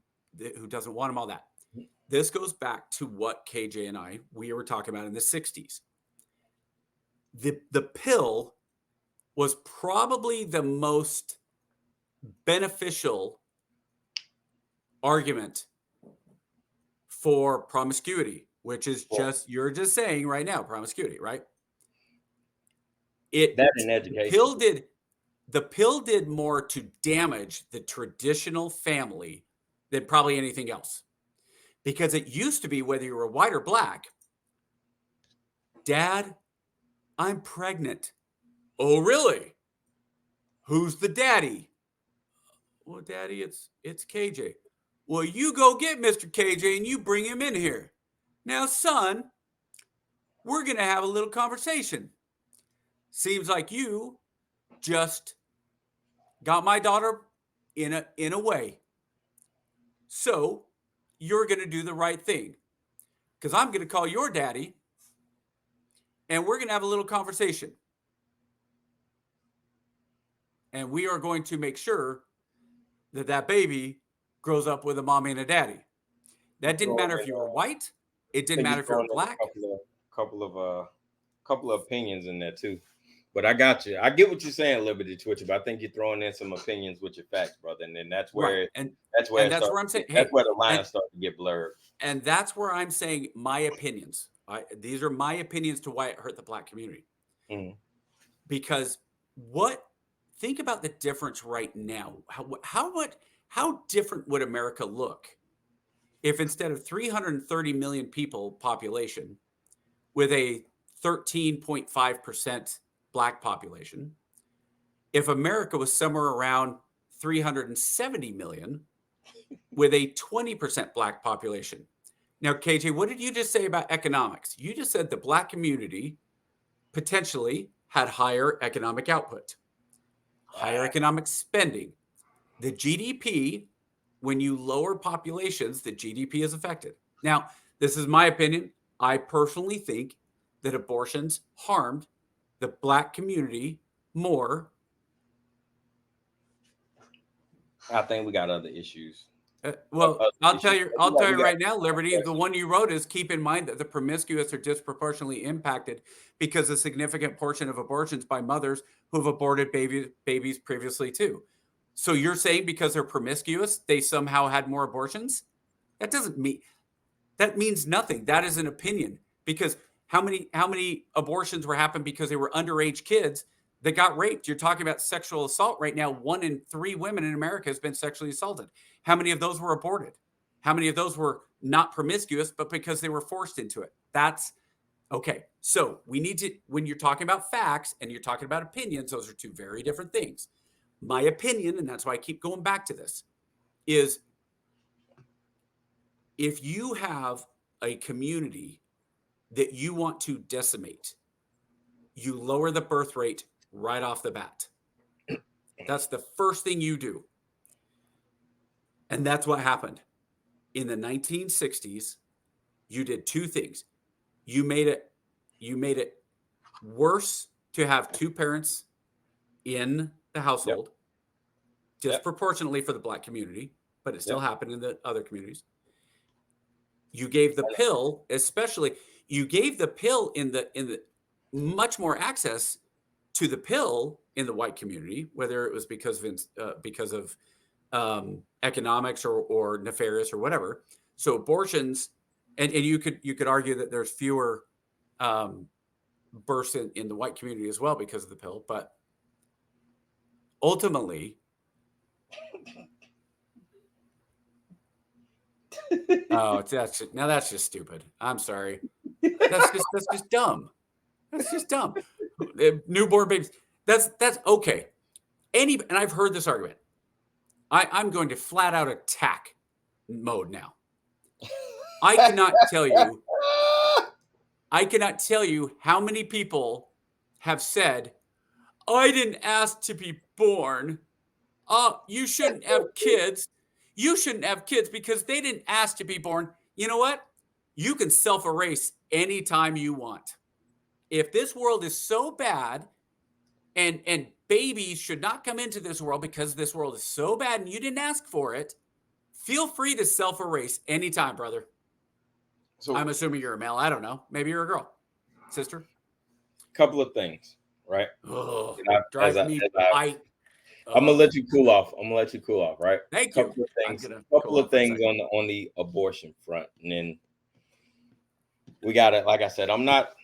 doesn't want them, all that. This goes back to what KJ and we were talking about in the 60s. The pill was probably the most beneficial argument for promiscuity, which is just, you're just saying right now, promiscuity, right? That in education. The pill did more to damage the traditional family than probably anything else. Because it used to be, whether you were white or black, Dad, I'm pregnant. Oh, really? Who's the daddy? Well, Daddy, it's KJ. Well, you go get Mr. KJ and you bring him in here. Now, son, we're going to have a little conversation. Seems like you just got my daughter in a way. So you're going to do the right thing, because I'm going to call your daddy and we're going to have a little conversation. And we are going to make sure that baby grows up with a mommy and a daddy. That didn't matter if you were white. It didn't matter if you were black. Couple of opinions in there too. But I got you. I get what you're saying, Liberty Twitcher, but I think you're throwing in some opinions with your facts, brother. And then that's where that's where I'm saying, that's where the lines start to get blurred. And that's where I'm saying my opinions. These are my opinions to why it hurt the black community. Mm-hmm. Because think about the difference right now. How different would America look if, instead of 330 million people population with a 13.5% black population, if America was somewhere around 370 million with a 20% black population? Now, KJ, what did you just say about economics? You just said the black community potentially had higher economic output, higher economic spending. The GDP, when you lower populations, the GDP is affected. Now, this is my opinion. I personally think that abortions harmed the black community more. I think we got other issues. I'll tell you right now, Liberty, the one you wrote is, keep in mind that the promiscuous are disproportionately impacted because a significant portion of abortions by mothers who have aborted babies previously too. So you're saying because they're promiscuous, they somehow had more abortions? That means nothing. That is an opinion, because how many abortions were happening because they were underage kids that got raped? You're talking about sexual assault right now. 1 in 3 women in America has been sexually assaulted. How many of those were aborted? How many of those were not promiscuous, but because they were forced into it? That's okay. So we need to, when you're talking about facts and you're talking about opinions, those are two very different things. My opinion, and that's why I keep going back to this, is if you have a community that you want to decimate, you lower the birth rate right off the bat. That's the first thing you do. And that's what happened. In the 1960s, you did two things. You made it worse to have two parents in the household, disproportionately for the black community, but it still happened in the other communities. You gave the pill, you gave the pill in the much more access to the pill in the white community, whether it was because of economics or nefarious or whatever. So abortions, and you could argue that there's fewer births in the white community as well because of the pill, but ultimately, that's just stupid. I'm sorry. That's just dumb. That's just dumb. Newborn babies. That's okay. And I've heard this argument. I'm going to flat out attack mode now. I cannot tell you I cannot tell you how many people have said, I didn't ask to be born. You shouldn't have kids. You shouldn't have kids because they didn't ask to be born. You know what? You can self-erase anytime you want. If this world is so bad and babies should not come into this world because this world is so bad and you didn't ask for it, feel free to self-erase anytime, brother. So I'm assuming you're a male. I don't know. Maybe you're a girl. Sister? couple of things, right? Oh, I'm gonna let you cool off. Right? Thank you. Couple of things on the abortion front, and then we got it. Like I said, I'm not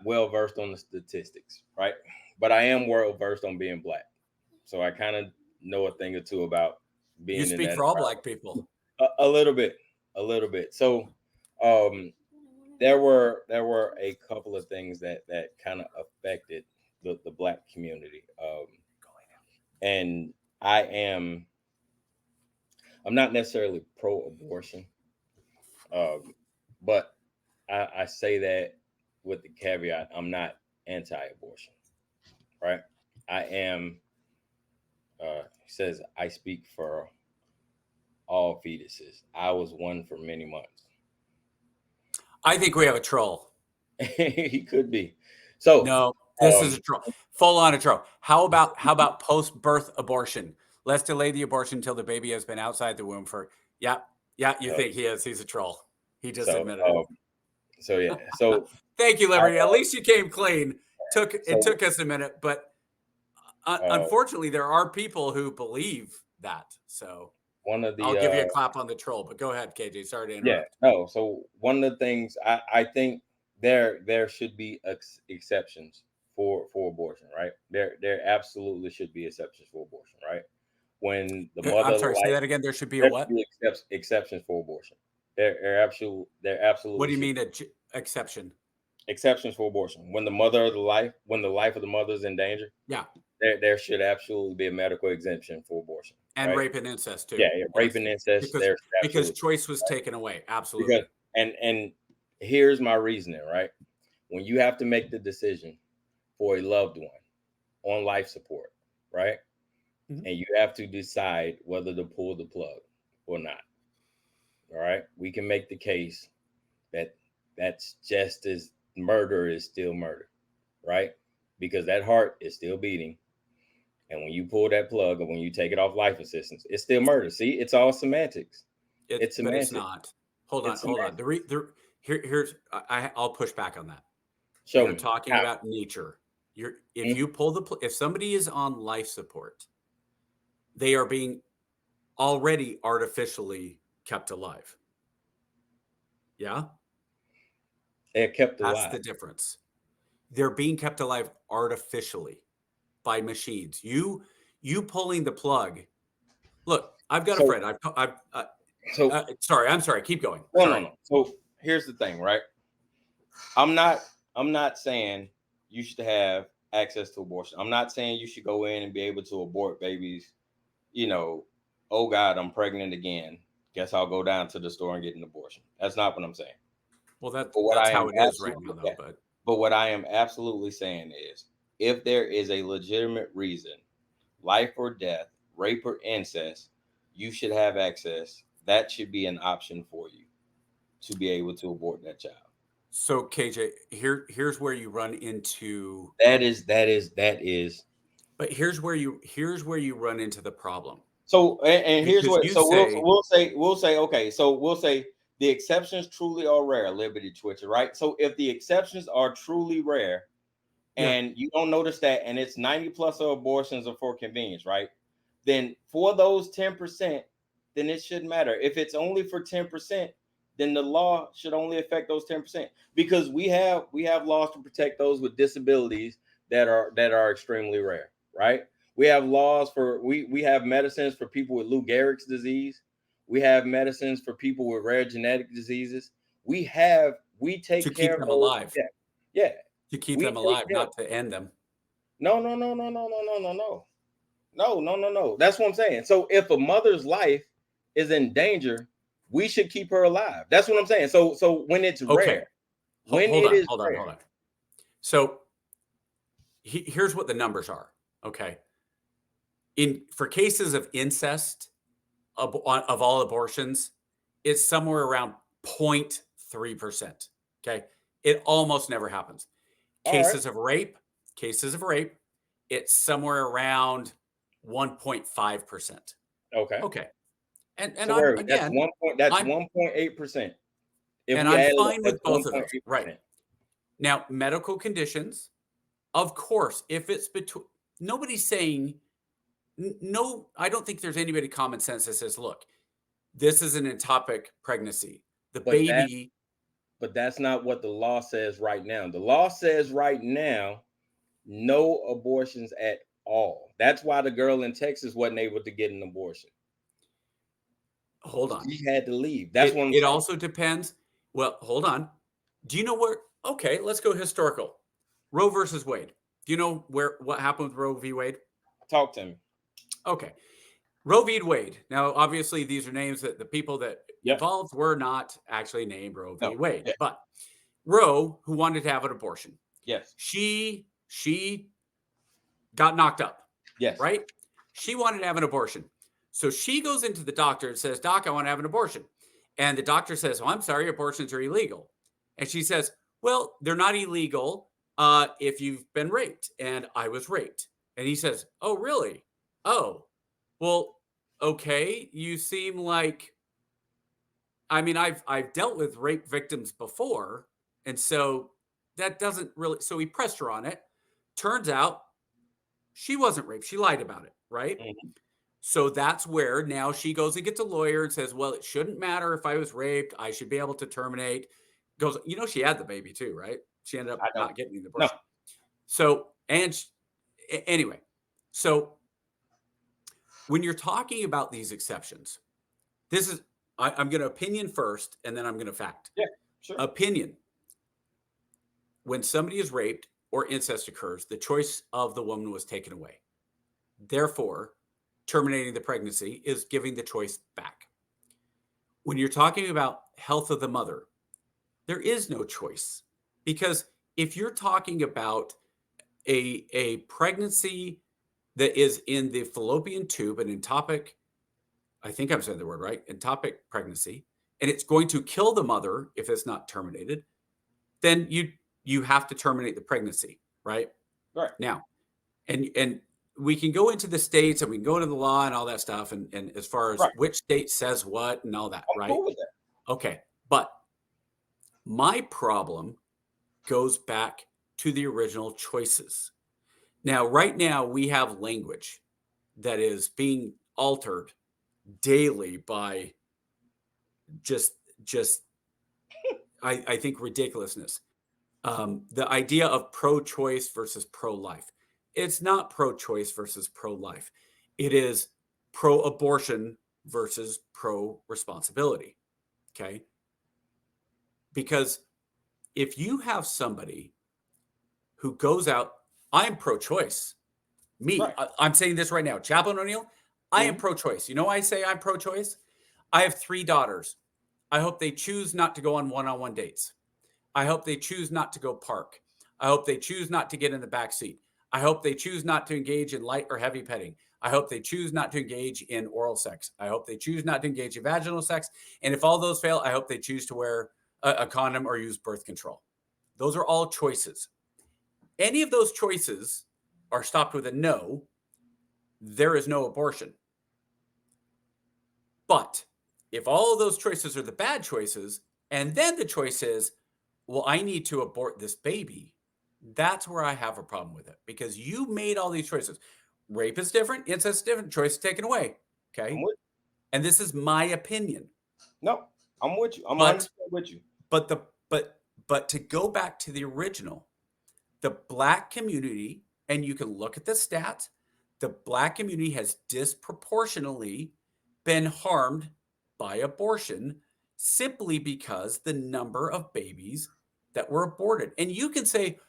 well versed on the statistics, right? But I am well versed on being black, so I kind of know a thing or two about being. You speak for all black people. A little bit. So, there were a couple of things that kind of affected the black community. And I'm not necessarily pro-abortion, but I say that with the caveat, I'm not anti-abortion, right? I am, says I speak for all fetuses. I was one for many months. I think we have a troll. He could be. So no, this is a troll. Full on a troll. How about post-birth abortion? Let's delay the abortion until the baby has been outside the womb for you think he is. He's a troll. He just admitted it. So yeah. So thank you, Liberty. At least you came clean. It took us a minute, but unfortunately there are people who believe that. So I'll give you a clap on the troll, but go ahead, KJ. Sorry to interrupt. Yeah, no. So one of the things I think there should be exceptions for abortion, right? There absolutely should be exceptions for abortion, right? When the mother, I'm sorry, say that again. There should be a what? Exceptions for abortion. There absolutely. What do you mean exception? Exceptions for abortion. When the life of the mother is in danger. Yeah. There should absolutely be a medical exemption for abortion. And right? Rape and incest too. Yeah, rape and incest. Because choice was taken away. Absolutely. And here's my reasoning, right? When you have to make the decision for a loved one on life support, right? Mm-hmm. And you have to decide whether to pull the plug or not. All right. We can make the case that that's just as murder is still murder, right? Because that heart is still beating. And when you pull that plug or when you take it off life assistance, it's still murder. See, it's all semantics. It's semantics. But it's not. Hold on. Here's I'll push back on that. You're talking about nature. If somebody is on life support, they are being already artificially kept alive. Yeah? They're kept alive. That's the difference. They're being kept alive artificially by machines. You pulling the plug. Look, I've got a friend. Sorry. I'm sorry. Keep going. No. So here's the thing, right? I'm not saying you should have access to abortion. I'm not saying you should go in and be able to abort babies. Oh God, I'm pregnant again. Guess I'll go down to the store and get an abortion. That's not what I'm saying. Well, that's how it is right now, though. But what I am absolutely saying is, if there is a legitimate reason, life or death, rape or incest, you should have access. That should be an option for you to be able to abort that child. So KJ, here's where you run into that is. But here's where you run into the problem. So and here's what. So we'll say okay. So we'll say the exceptions truly are rare, Liberty Twitcher, right? So if the exceptions are truly rare, and you don't notice that, and it's 90+ of abortions are for convenience, right? Then for those 10%, then it shouldn't matter. If it's only for 10%, then the law should only affect those 10%, because we have laws to protect those with disabilities that are extremely rare, right? We have laws we have medicines for people with Lou Gehrig's disease. We have medicines for people with rare genetic diseases. We take to care keep them alive. Yeah. To keep them alive, not to end them. No. That's what I'm saying. So if a mother's life is in danger, we should keep her alive. That's what I'm saying. So when it's rare, Hold on. So here's what the numbers are. Okay. For cases of incest of all abortions, it's somewhere around 0.3%. Okay. It almost never happens. Cases of rape, it's somewhere around 1.5%. Okay. And So that's again, that's 1.8%. And I'm fine with both of those. Right. Now, medical conditions, of course, if it's between, nobody's saying, no, I don't think there's anybody common sense that says, look, this is an ectopic pregnancy. The baby. But that's not what the law says right now. The law says right now, no abortions at all. That's why the girl in Texas wasn't able to get an abortion. Hold on. She had to leave. That's what it also depends. Well, hold on. Do you know where? Okay, let's go historical. Roe versus Wade. Do you know what happened with Roe v. Wade? Talk to me. Okay. Roe v. Wade. Now, obviously, these are names that the people that involved were not actually named Roe v. Wade. Yeah. But Roe, who wanted to have an abortion. Yes. She got knocked up. Yes. Right? She wanted to have an abortion. So she goes into the doctor and says, Doc, I want to have an abortion. And the doctor says, oh, I'm sorry, abortions are illegal. And she says, well, they're not illegal if you've been raped. And I was raped. And he says, oh, really? Oh, well, okay. You seem like, I mean, I've dealt with rape victims before. And so that doesn't really, so he pressed her on it. Turns out she wasn't raped. She lied about it. Right. Mm-hmm. So that's where now she goes and gets a lawyer and says, well, it shouldn't matter if I was raped. I should be able to terminate. Goes, she had the baby too, right? She ended up not getting the abortion. No. So, anyway, so when you're talking about these exceptions, this is, I'm going to opinion first, and then I'm going to fact. Yeah, sure. Opinion. When somebody is raped or incest occurs, the choice of the woman was taken away. Therefore, terminating the pregnancy is giving the choice back. When you're talking about health of the mother, there is no choice, because if you're talking about a pregnancy that is in the fallopian tube, an ectopic, I think I'm saying the word right, ectopic pregnancy, and it's going to kill the mother if it's not terminated, then you have to terminate the pregnancy, right? Right. Now, and we can go into the states and we can go into the law and all that stuff. And as far as which state says what and all that, I'm cool with that. Okay. But my problem goes back to the original choices. Now, right now we have language that is being altered daily by just I think ridiculousness. The idea of pro-choice versus pro-life. It's not pro-choice versus pro-life. It is pro-abortion versus pro-responsibility. Okay? Because if you have somebody who goes out, I'm pro-choice. Me, right. I'm saying this right now. Chaplain O'Neill, I am pro-choice. You know why I say I'm pro-choice? I have 3 daughters. I hope they choose not to go on one-on-one dates. I hope they choose not to go park. I hope they choose not to get in the back seat. I hope they choose not to engage in light or heavy petting. I hope they choose not to engage in oral sex. I hope they choose not to engage in vaginal sex. And if all those fail, I hope they choose to wear a condom or use birth control. Those are all choices. Any of those choices are stopped with a no, there is no abortion. But if all of those choices are the bad choices, and then the choice is, well, I need to abort this baby, that's where I have a problem with it, because you made all these choices. Rape is different, incest is different, choice is taken away. Okay. And this is my opinion. No, I'm with you. I'm 100% with you. But to go back to the original, the Black community, and you can look at the stats, the Black community has disproportionately been harmed by abortion simply because the number of babies that were aborted. And you can say,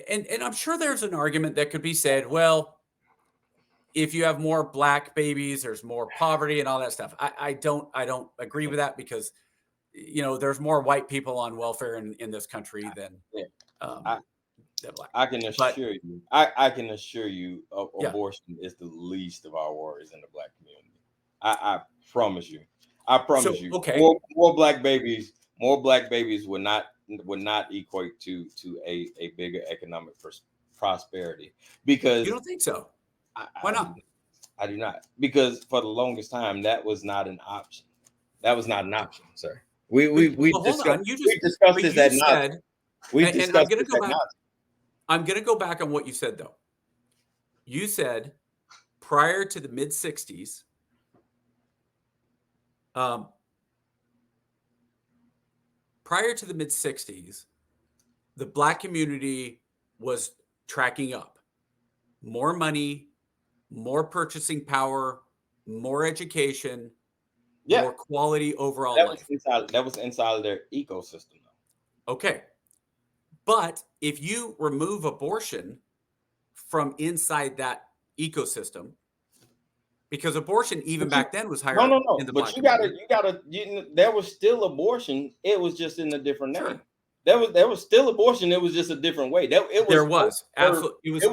and I'm sure there's an argument that could be said, well, if you have more Black babies, there's more poverty and all that stuff. I don't agree with that, because there's more white people on welfare in this country than I, than black. I can assure you. I can assure you, abortion is the least of our worries in the black community. I promise you. I promise you. Okay. More black babies would not equate to a bigger economic prosperity, because You don't think so? Why not? I do not, because for the longest time that was not an option. That was not an option, sir. We discussed this at nauseam. We discussed this at nauseam. I'm going to go back on what you said, though. You said prior to the mid 60s, the black community was tracking up. More money, more purchasing power, more education, more quality overall life. That was inside of their ecosystem, though. Okay. But if you remove abortion from inside that ecosystem, because abortion even back then was higher. No. In the but you gotta. There was still abortion. It was just in a different name. Sure. There was still abortion. It was just a different way. It was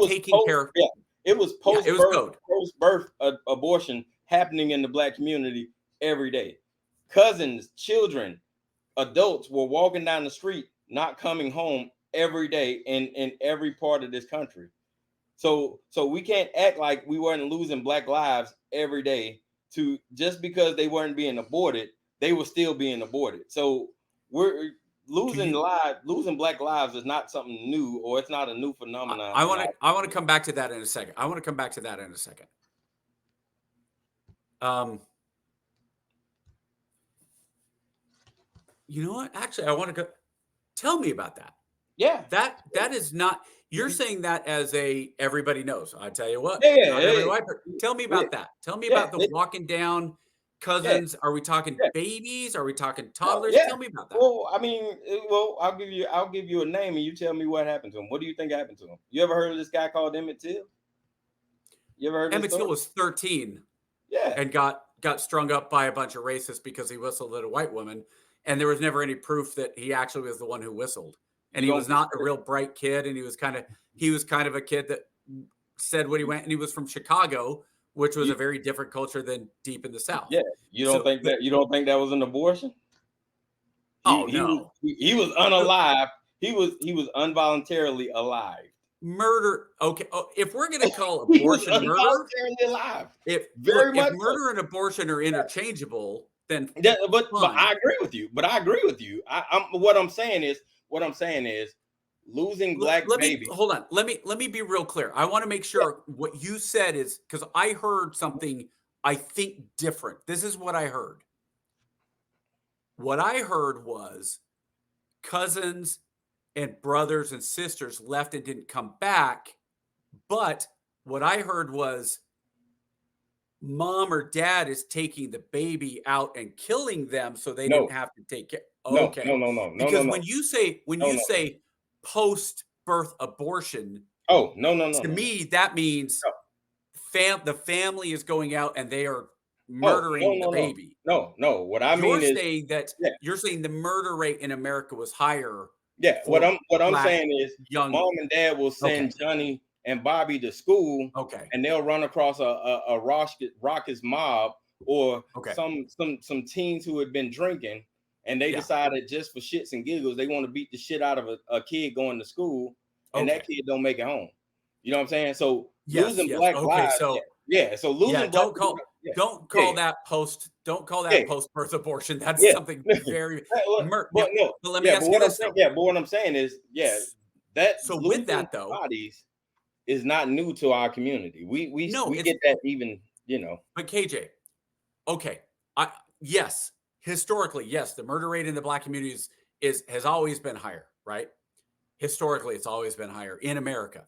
taking care of. Yeah, it was post-birth abortion happening in the black community every day. Cousins, children, adults were walking down the street, not coming home every day in every part of this country. So we can't act like we weren't losing black lives every day to just because they weren't being aborted, they were still being aborted. So we're losing black lives is not something new, or it's not a new phenomenon. I want to come back to that in a second. You know what? Actually, I want to go. Tell me about that. Yeah. That is not. You're saying that as everybody knows. I tell you what. Tell me about that. Tell me about the walking down cousins. Are we talking babies? Are we talking toddlers? Tell me about that. Well, I mean, I'll give you a name and you tell me what happened to him. What do you think happened to him? You ever heard of this guy called Emmett Till? You ever heard of Emmett Till was 13. Yeah. And got strung up by a bunch of racists because he whistled at a white woman. And there was never any proof that he actually was the one who whistled. And he was not a real bright kid. And he was kind of a kid that said what he went. And he was from Chicago, which was a very different culture than deep in the South. Yeah. You don't think that was an abortion? No. He was unalive. He was involuntarily alive. Murder. Okay. If we're going to call abortion murder, alive. If murder and abortion are interchangeable, then but I agree with you. What I'm saying is losing black babies. Hold on. Let me be real clear. I want to make sure what you said is, because I heard something I think different. This is what I heard. What I heard was cousins and brothers and sisters left and didn't come back. But what I heard was mom or dad is taking the baby out and killing them so they didn't have to take care. Okay. No. Because when you say post-birth abortion, to me that means the family is going out and they are murdering the baby. No. What I mean is saying that you're saying the murder rate in America was higher. Yeah. What I'm saying is mom and dad will send Johnny and Bobby to school, and they'll run across a raucous mob or some teens who had been drinking, and they decided just for shits and giggles they want to beat the shit out of a kid going to school, and that kid don't make it home. You know what I'm saying? So losing black lives. So losing black. Don't call that post-birth abortion. That's something very. But let me ask you this. But what I'm saying is, that. So with that though, bodies is not new to our community. We get that even, But KJ, historically, the murder rate in the black community has always been higher, right? Historically, it's always been higher in America.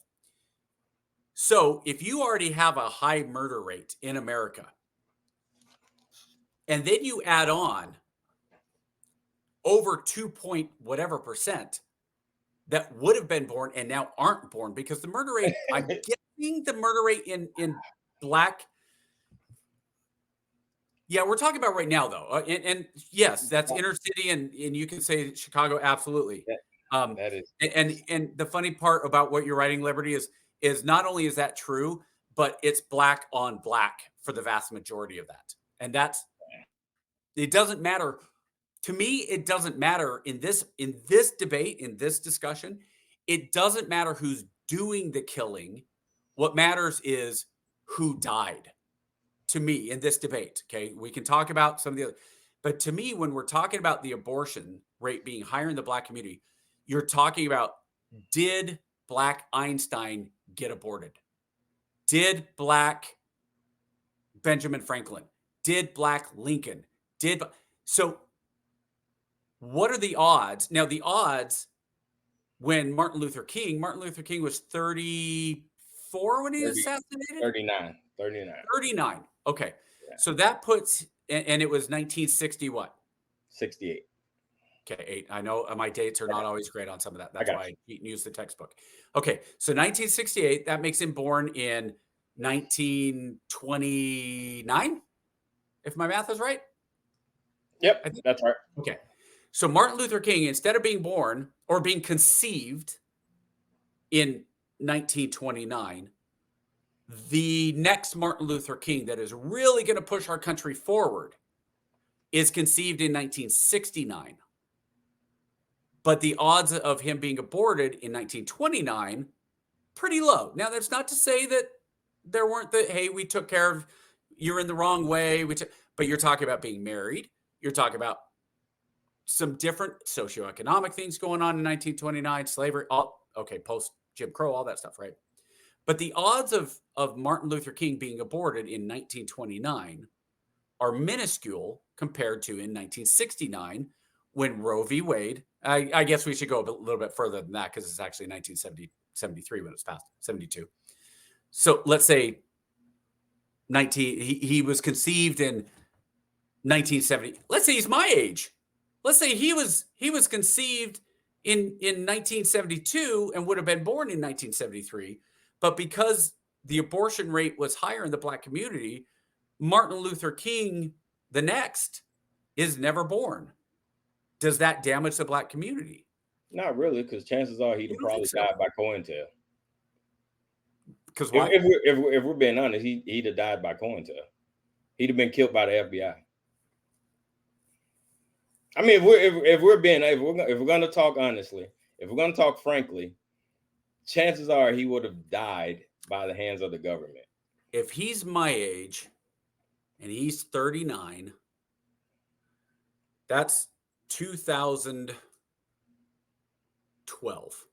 So if you already have a high murder rate in America, and then you add on over 2% that would have been born and now aren't born, because the murder rate, I'm guessing the murder rate in black, Yeah, we're talking about right now, though, and yes, that's inner city, and you can say Chicago, absolutely. That, Um, that is and the funny part about what you're writing, Liberty, is not only is that true, but it's black on black for the vast majority of that, and that's it doesn't matter to me. It doesn't matter in this debate, in this discussion. It doesn't matter who's doing the killing. What matters is who died. To me, in this debate, okay, we can talk about some of the other, but to me, when we're talking about the abortion rate being higher in the black community, you're talking about, did black Einstein get aborted? Did black Benjamin Franklin? Did black Lincoln? So what are the odds? Now, the odds when Martin Luther King was 34 when he was 30, assassinated? 39. 39. Okay. Yeah. So that puts, and it was 1960 what? 68. Okay, 8. I know my dates are not always great on some of that. That's got why I use the textbook. Okay, so 1968, that makes him born in 1929, if my math is right. Yep, that's right. Okay. So Martin Luther King, instead of being born or being conceived in 1929, the next Martin Luther King that is really going to push our country forward is conceived in 1969. But the odds of him being aborted in 1929, pretty low. Now, that's not to say that there weren't hey, we took care of, you're in the wrong way. But you're talking about being married. You're talking about some different socioeconomic things going on in 1929, slavery, post Jim Crow, all that stuff, right? But the odds of Martin Luther King being aborted in 1929 are minuscule compared to in 1969 when Roe v. Wade, I guess we should go a little bit further than that because it's actually 1973 when it was passed, 72. So let's say he was conceived in 1970. Let's say he's my age. Let's say he was conceived in 1972 and would have been born in 1973. But because the abortion rate was higher in the black community, Martin Luther King, the next, is never born. Does that damage the black community? Not really, because chances are he'd probably died by COINTEL. Because if we're being honest, he'd have died by COINTEL. He'd have been killed by the FBI. I mean, if we're going to talk honestly, if we're going to talk frankly, chances are he would have died by the hands of the government. If he's my age and he's 39, that's 2012.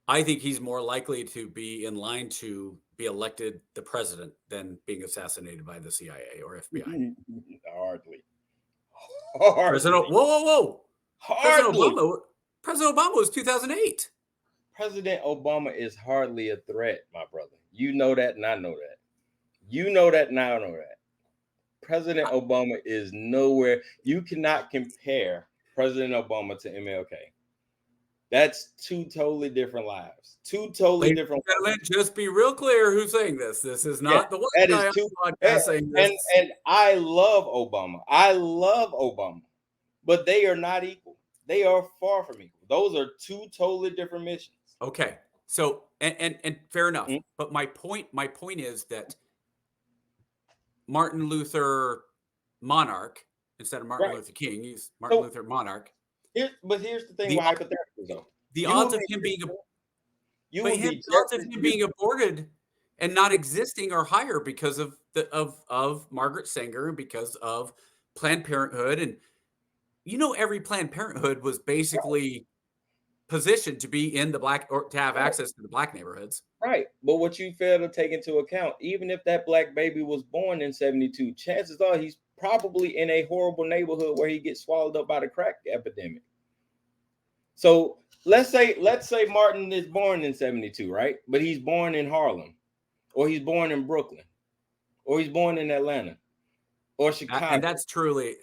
I think he's more likely to be in line to be elected the president than being assassinated by the CIA or FBI. Hardly. President, whoa. President Obama was 2008. President Obama is hardly a threat, my brother. You know that, and I know that. You know that, and I know that. President Obama is nowhere. You cannot compare President Obama to MLK. That's two totally different lives. Two totally different lives. Just be real clear who's saying this. This is not the one guy on the podcast saying this. And I love Obama. I love Obama. But they are not equal. They are far from equal. Those are two totally different missions. Okay. So and fair enough. Mm-hmm. But my point is that Martin Luther Monarch, instead of Martin Luther King, he's Martin Luther Monarch. Here's the thing with hypotheticals, though. The odds of him being aborted and not existing are higher because of Margaret Sanger and because of Planned Parenthood. And every Planned Parenthood was basically positioned to be in the black or to have access to the black neighborhoods. Right. But what you fail to take into account, even if that black baby was born in 72, chances are he's probably in a horrible neighborhood where he gets swallowed up by the crack epidemic. So let's say Martin is born in 72, right? But he's born in Harlem, or he's born in Brooklyn, or he's born in Atlanta, or Chicago. And that's truly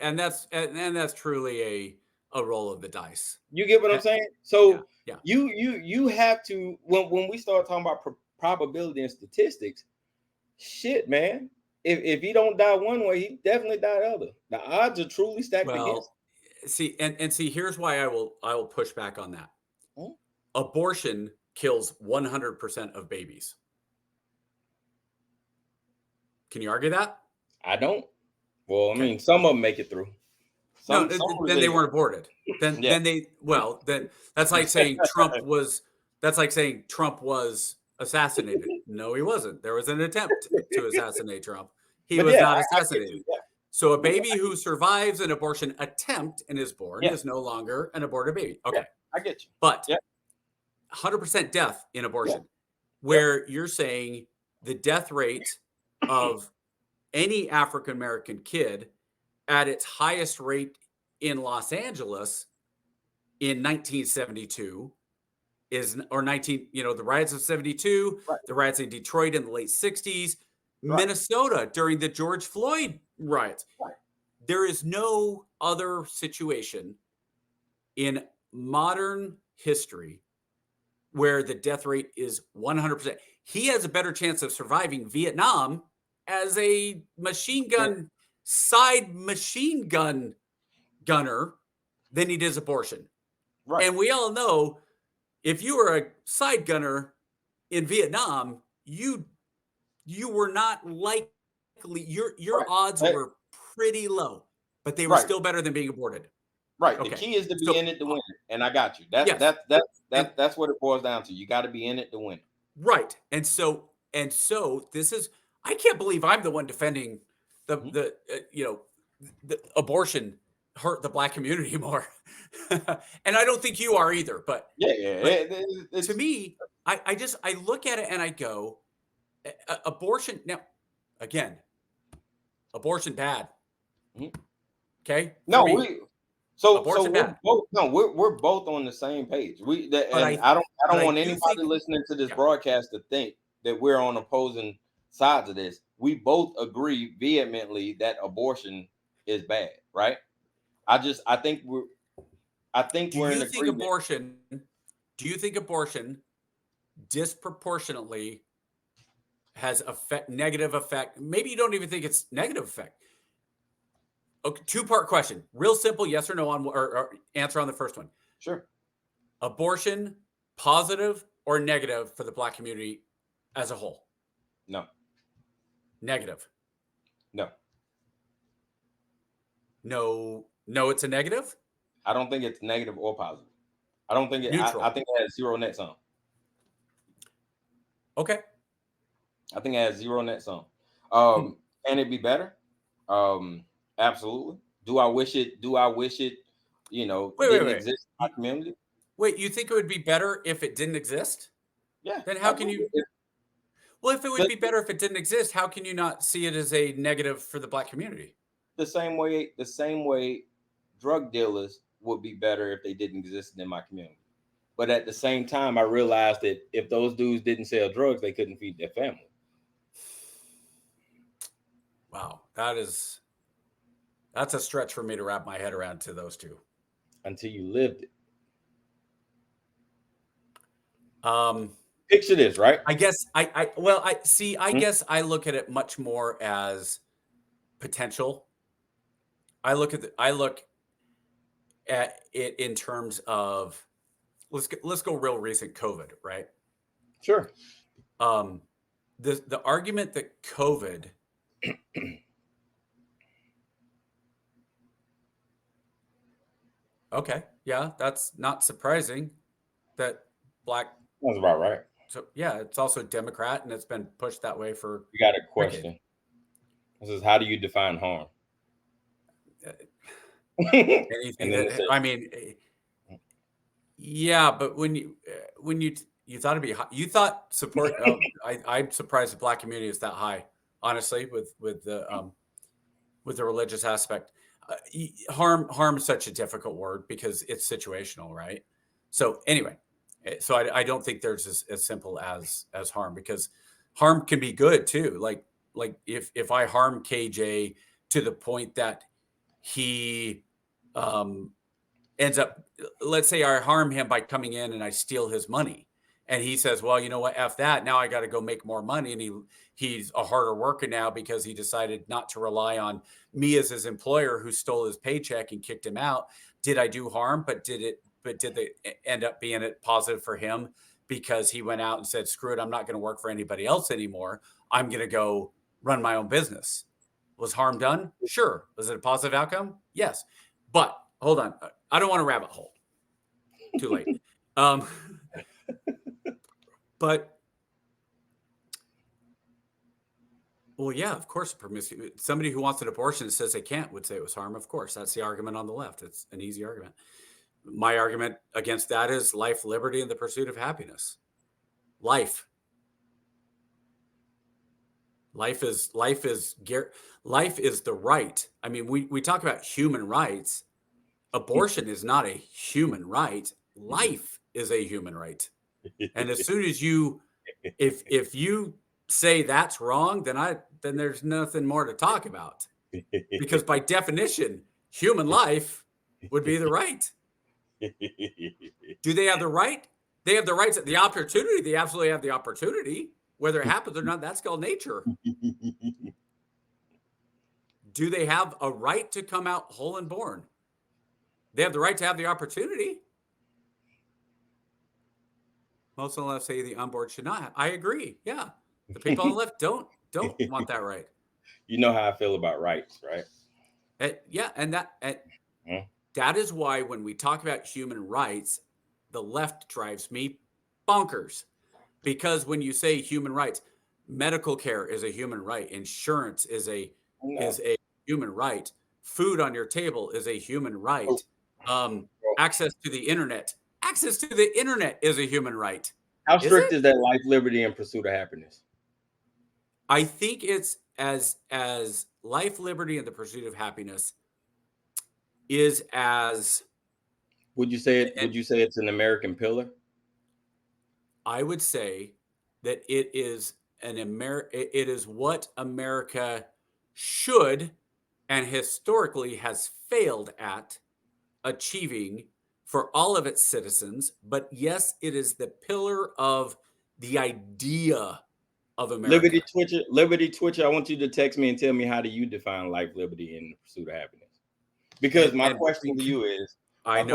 a roll of the dice. You get what I'm saying? So yeah. You have to, when we start talking about probability and statistics, shit, man, if he don't die one way, he definitely die the other. The odds are truly stacked against. Well, see, and see, here's why I will push back on that. Hmm? Abortion kills 100% of babies. Can you argue that? I don't. Well, I Okay. mean, some of them make it through. No, then they weren't aborted. Then Yeah. then that's like saying Trump was assassinated. No, he wasn't. There was an attempt to assassinate Trump. He But was yeah, not I get assassinated. you, yeah. So a baby who survives an abortion attempt and is born Yeah. is no longer an aborted baby. Okay. Yeah, I get you. But Yeah. 100% death in abortion, Yeah. where you're saying the death rate of any African American kid at its highest rate in Los Angeles in 1972 the riots of 72, Right. the riots in Detroit in the late 60s, Right. Minnesota during the George Floyd riots. Right. There is no other situation in modern history where the death rate is 100%. He has a better chance of surviving Vietnam as a side machine gun gunner than he does abortion. Right. And we all know if you were a side gunner in Vietnam, you were not likely, your Right. odds Hey. were pretty low, but they were Right. still better than being aborted. Right. Okay. The key is to be So- in it to win it. And I got you. That's Yes. that's what it boils down to. You got to be in it to win it. Right. And so this is, I can't believe I'm the one defending the abortion hurt the Black community more. And I don't think you are either, but Yeah. but to me, I look at it and I go, abortion. Now, again, abortion bad. Mhm. Okay. No, For me, we're bad. both we're both on the same page. I don't want do anybody think- listening to this Yeah. broadcast to think that we're on opposing sides of this. We both agree vehemently that abortion is bad, right? I think we're in agreement. Do you think abortion disproportionately has negative effect? Maybe you don't even think it's negative effect. Okay, two-part question. Real simple, yes or no or answer on the first one. Sure. Abortion, positive or negative for the Black community as a whole? No. Negative. No. No, it's a negative? I don't think it's negative or positive. I don't think Neutral. I think it has zero net sum. Okay. I think it has zero net sum. Can it be better? Absolutely. Do I wish it, didn't exist in my community? Wait, you think it would be better if it didn't exist? Yeah. Then how can you? Well, if it would be better if it didn't exist, how can you not see it as a negative for the Black community? The same way drug dealers would be better if they didn't exist in my community. But at the same time, I realized that if those dudes didn't sell drugs, they couldn't feed their family. Wow, that's a stretch for me to wrap my head around to those two. Until you lived it. Picture this, right? I guess I guess I look at it much more as potential. I look at it in terms of let's go real recent COVID, right? Sure. The argument that COVID okay, yeah, that's not surprising that Black. That's about right. So yeah, it's also Democrat, and it's been pushed that way for. You got a question. This is, how do you define harm? Anything. I mean, yeah, but when you thought it'd be high, you thought support. I'm surprised the Black community is that high. Honestly, with the religious aspect, harm is such a difficult word because it's situational, right? So anyway, so I don't think there's as simple as harm, because harm can be good too. Like if I harm KJ to the point that he ends up, let's say I harm him by coming in and I steal his money, And he says, well, you know what? F that. Now I got to go make more money. And he's a harder worker now because he decided not to rely on me as his employer who stole his paycheck and kicked him out. Did I do harm? But did they end up being it positive for him because he went out and said, screw it, I'm not going to work for anybody else anymore. I'm going to go run my own business. Was harm done? Sure. Was it a positive outcome? Yes. But hold on. I don't want to rabbit hole. Too late. But, well, yeah, of course, somebody who wants an abortion and says they can't would say it was harm. Of course, that's the argument on the left. It's an easy argument. My argument against that is life, liberty, and the pursuit of happiness. Life is the right. I mean, we talk about human rights. Abortion is not a human right. Life is a human right. And as soon as if you say that's wrong, then there's nothing more to talk about, because by definition, human life would be the right. Do they have the right? They have the rights, the opportunity. They absolutely have the opportunity. Whether it happens or not, that's called nature. Do they have a right to come out whole and born? They have the right to have the opportunity. Most on the left say the unborn should not have. I agree. Yeah. The people on the left don't want that right. You know how I feel about rights, right? And that is why when we talk about human rights, the left drives me bonkers. Because when you say human rights, medical care is a human right. Insurance is a human right. Food on your table is a human right. Access to the internet. Access to the internet is a human right. How strict is that life, liberty, and pursuit of happiness? I think it's as life, liberty, and the pursuit of happiness is as. Would you say it's an American pillar? I would say that it is it is what America should and historically has failed at achieving for all of its citizens. But yes, it is the pillar of the idea of America. Liberty Twitcher, I want you to text me and tell me, how do you define life, liberty, and the pursuit of happiness? Because my question to you is, and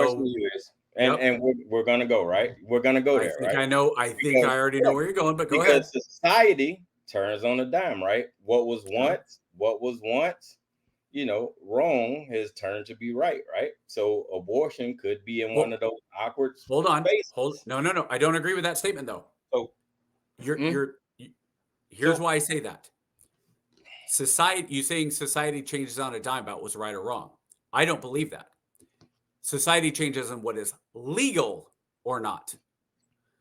we're gonna go, right? We're gonna go there, right? I think I already know where you're going, but go ahead. Because society turns on a dime, right? What was once, wrong has turned to be right? So abortion could be in one of those awkward spaces. No. I don't agree with that statement, though. So here's why I say that. You saying society changes on a dime about what's right or wrong. I don't believe that. Society changes in what is legal or not.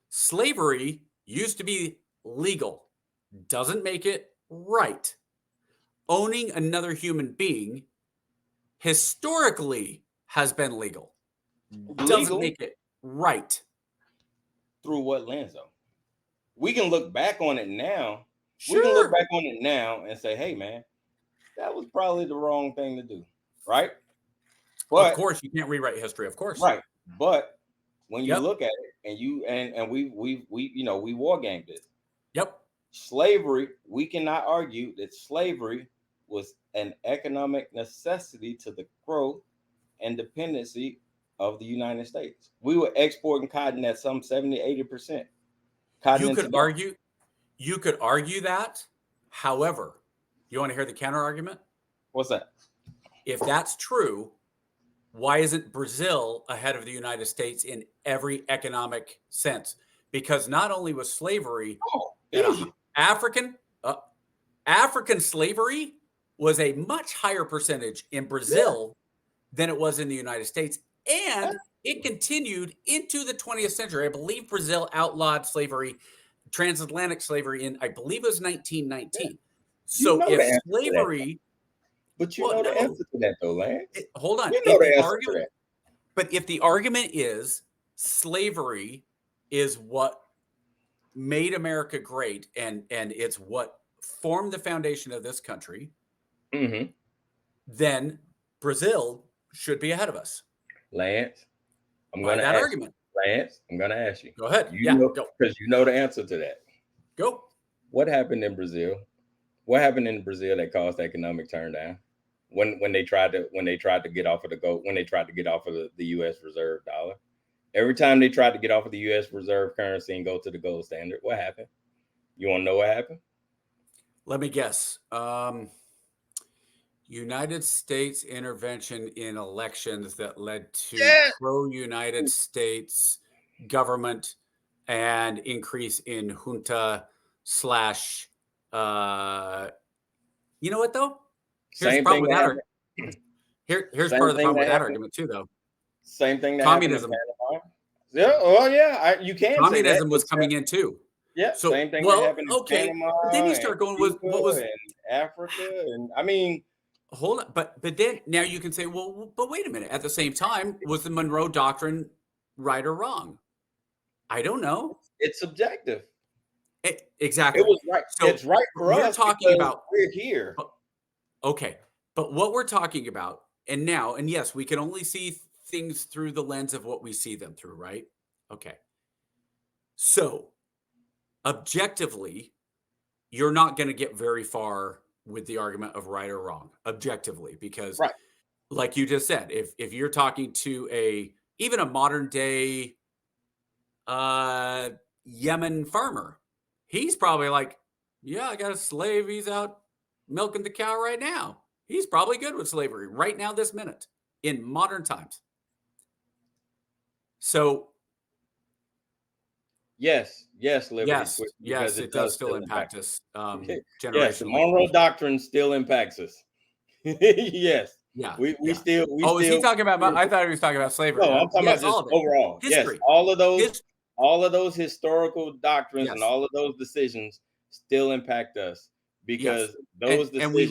Slavery used to be legal. Doesn't make it right. Owning another human being historically has been legal. Doesn't make it right. Through what lens, though? We can look back on it now. Sure. We can look back on it now and say, hey, man, that was probably the wrong thing to do, right? But of course, you can't rewrite history, of course. Right. But when you look at it and we war gamed it. Yep. Slavery, we cannot argue that slavery was an economic necessity to the growth and dependency of the United States. We were exporting cotton at some 70-80%. You could argue that. However, you want to hear the counter argument? What's that? If that's true, why isn't Brazil ahead of the United States in every economic sense? Because not only was slavery African slavery was a much higher percentage in Brazil than it was in the United States. And it continued into the 20th century. I believe Brazil outlawed slavery, transatlantic slavery, in, I believe it was 1919. So if slavery... But you know the answer to that, though, Lance. Hold on. You know the answer to that. But if the argument is slavery is what made America great and it's what formed the foundation of this country, then Brazil should be ahead of us. Lance, I'm going to ask argument. Lance, I'm gonna ask you. Go ahead. You Yeah, know, go. because you know the answer to that. Go. What happened in Brazil? What happened in Brazil that caused economic turn down? When they tried to get off of the gold, when they tried to get off of the U.S. reserve dollar. Every time they tried to get off of the U.S. reserve currency and go to the gold standard, what happened? You want to know what happened? Let me guess. United States intervention in elections that led to pro-United States government and increase in junta slash. You know what though? Here's the Same problem thing with that that. happened. Here's Same part of the thing problem with that that happened. argument too, though. Same thing that Communism. happened in Panama. Yeah. Oh yeah. You can Communism say that. was coming in too. Yeah. So, same thing well, that happened in okay. Panama. But then you start going with what was and Africa, and I mean, hold on, but then now you can say, well, but wait a minute. At the same time, was the Monroe Doctrine right or wrong? I don't know. it's subjective. Exactly. It was right. So it's right for we're us talking because about we're here. okay, but what we're talking about, and yes, we can only see things through the lens of what we see them through, right? Okay. So objectively, you're not going to get very far with the argument of right or wrong, objectively, because Right. like you just said, if you're talking to even a modern day Yemen farmer, he's probably like, yeah, I got a slave. He's out milking the cow right now. He's probably good with slavery right now, this minute, in modern times. So Yes, Liberty yes, Switch, yes, because it does still impact us Yes, the generationally. Monroe Doctrine still impacts us. Yes. Yeah, We yeah. still Is he talking about? I thought he was talking about slavery. No, I'm talking Yes, about all just of it. overall. Yes, History. all of those historical doctrines and Yes. all of those decisions still impact us because Yes. those And we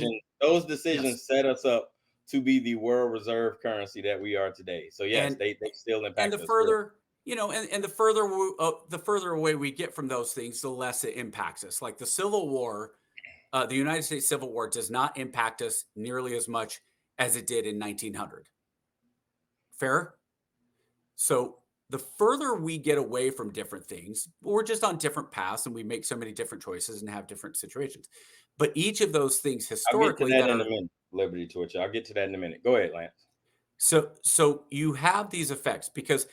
decisions set us up to be the world reserve currency that we are today. So yes, and they still impact the us. further and the further away we get from those things, the less it impacts us. Like the Civil War, the United States Civil War does not impact us nearly as much as it did in 1900. Fair? So the further we get away from different things, we're just on different paths and we make so many different choices and have different situations. But each of those things I'll get to historically that that in are a minute, Liberty Twitch. I'll get to that in a minute. Go ahead, Lance. so you have these effects because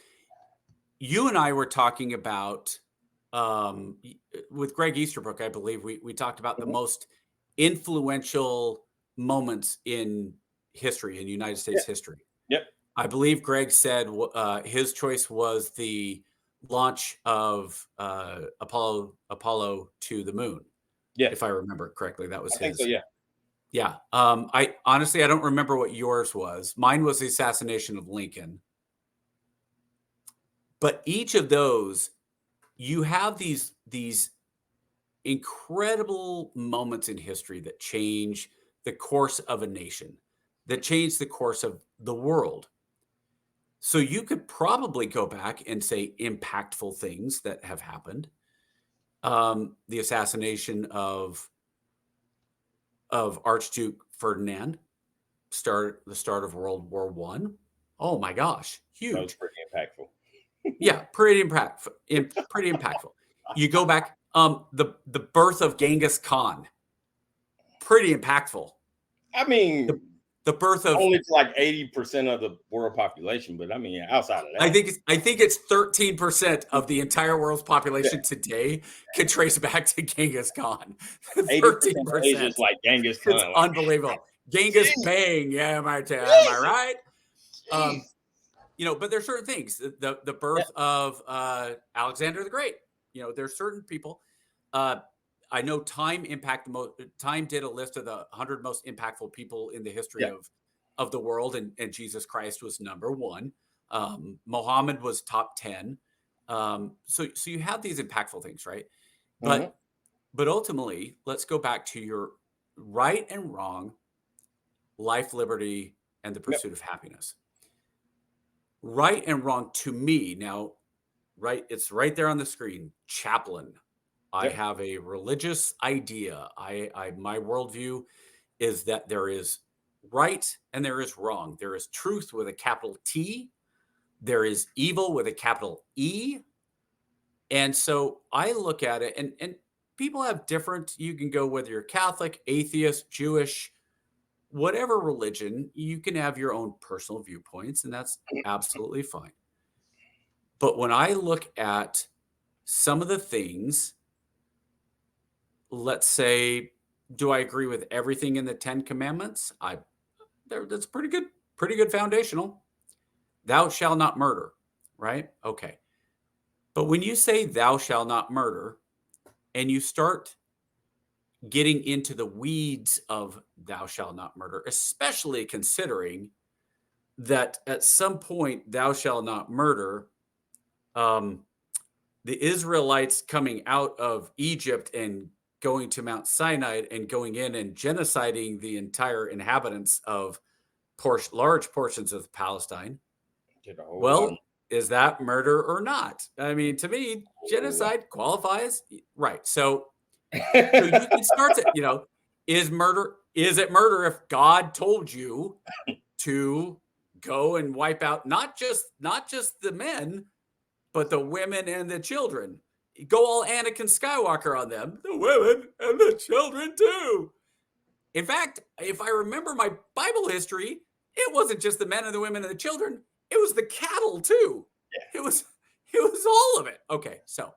you and I were talking about with Greg Easterbrook, I believe we talked about the most influential moments in history, in United States history. Yep. I believe Greg said his choice was the launch of Apollo to the moon. Yes. If I remember correctly, that was I think so, yeah. Yeah. I honestly, I don't remember what yours was. Mine was the assassination of Lincoln. But each of those, you have these incredible moments in history that change the course of a nation, that change the course of the world. So you could probably go back and say impactful things that have happened. The assassination of Archduke Ferdinand, the start of World War I. Oh my gosh, huge. That was pretty impactful. Yeah, pretty impactful. You go back, the birth of Genghis Khan, pretty impactful. I mean, the birth of only to like 80% of the world population, but I mean, outside of that, I think it's 13% of the entire world's population today can trace back to Genghis Khan. 13% is like Genghis Khan. It's unbelievable. Genghis Bang, yeah, am I right? But there's certain things. The birth of Alexander the Great. There's certain people. I know Time did a list of the 100 most impactful people in the history of the world, and Jesus Christ was number one. Muhammad was top 10. So you have these impactful things, right? But ultimately, let's go back to your right and wrong, life, liberty, and the pursuit of happiness. Right and wrong to me now, right? It's right there on the screen. Chaplain. I have a religious idea. My worldview is that there is right and there is wrong. There is truth with a capital T. There is evil with a capital E. And so I look at it, and people have different, you can go whether you're Catholic, atheist, Jewish, whatever religion, you can have your own personal viewpoints, and that's absolutely fine. But when I look at some of the things, let's say, do I agree with everything in the 10 commandments? That's pretty good foundational. Thou shalt not murder, right? Okay. But when you say thou shalt not murder, and you start getting into the weeds of thou shalt not murder, especially considering that at some point thou shalt not murder, the Israelites coming out of Egypt and going to Mount Sinai and going in and genociding the entire inhabitants of large portions of Palestine. Well, is that murder or not? I mean, to me, genocide qualifies, right? So you can start to, is it murder if God told you to go and wipe out not just the men, but the women and the children? Go all Anakin Skywalker on them, the women and the children too. In fact, if I remember my Bible history, it wasn't just the men and the women and the children. It was the cattle too. Yeah. It was all of it. Okay, so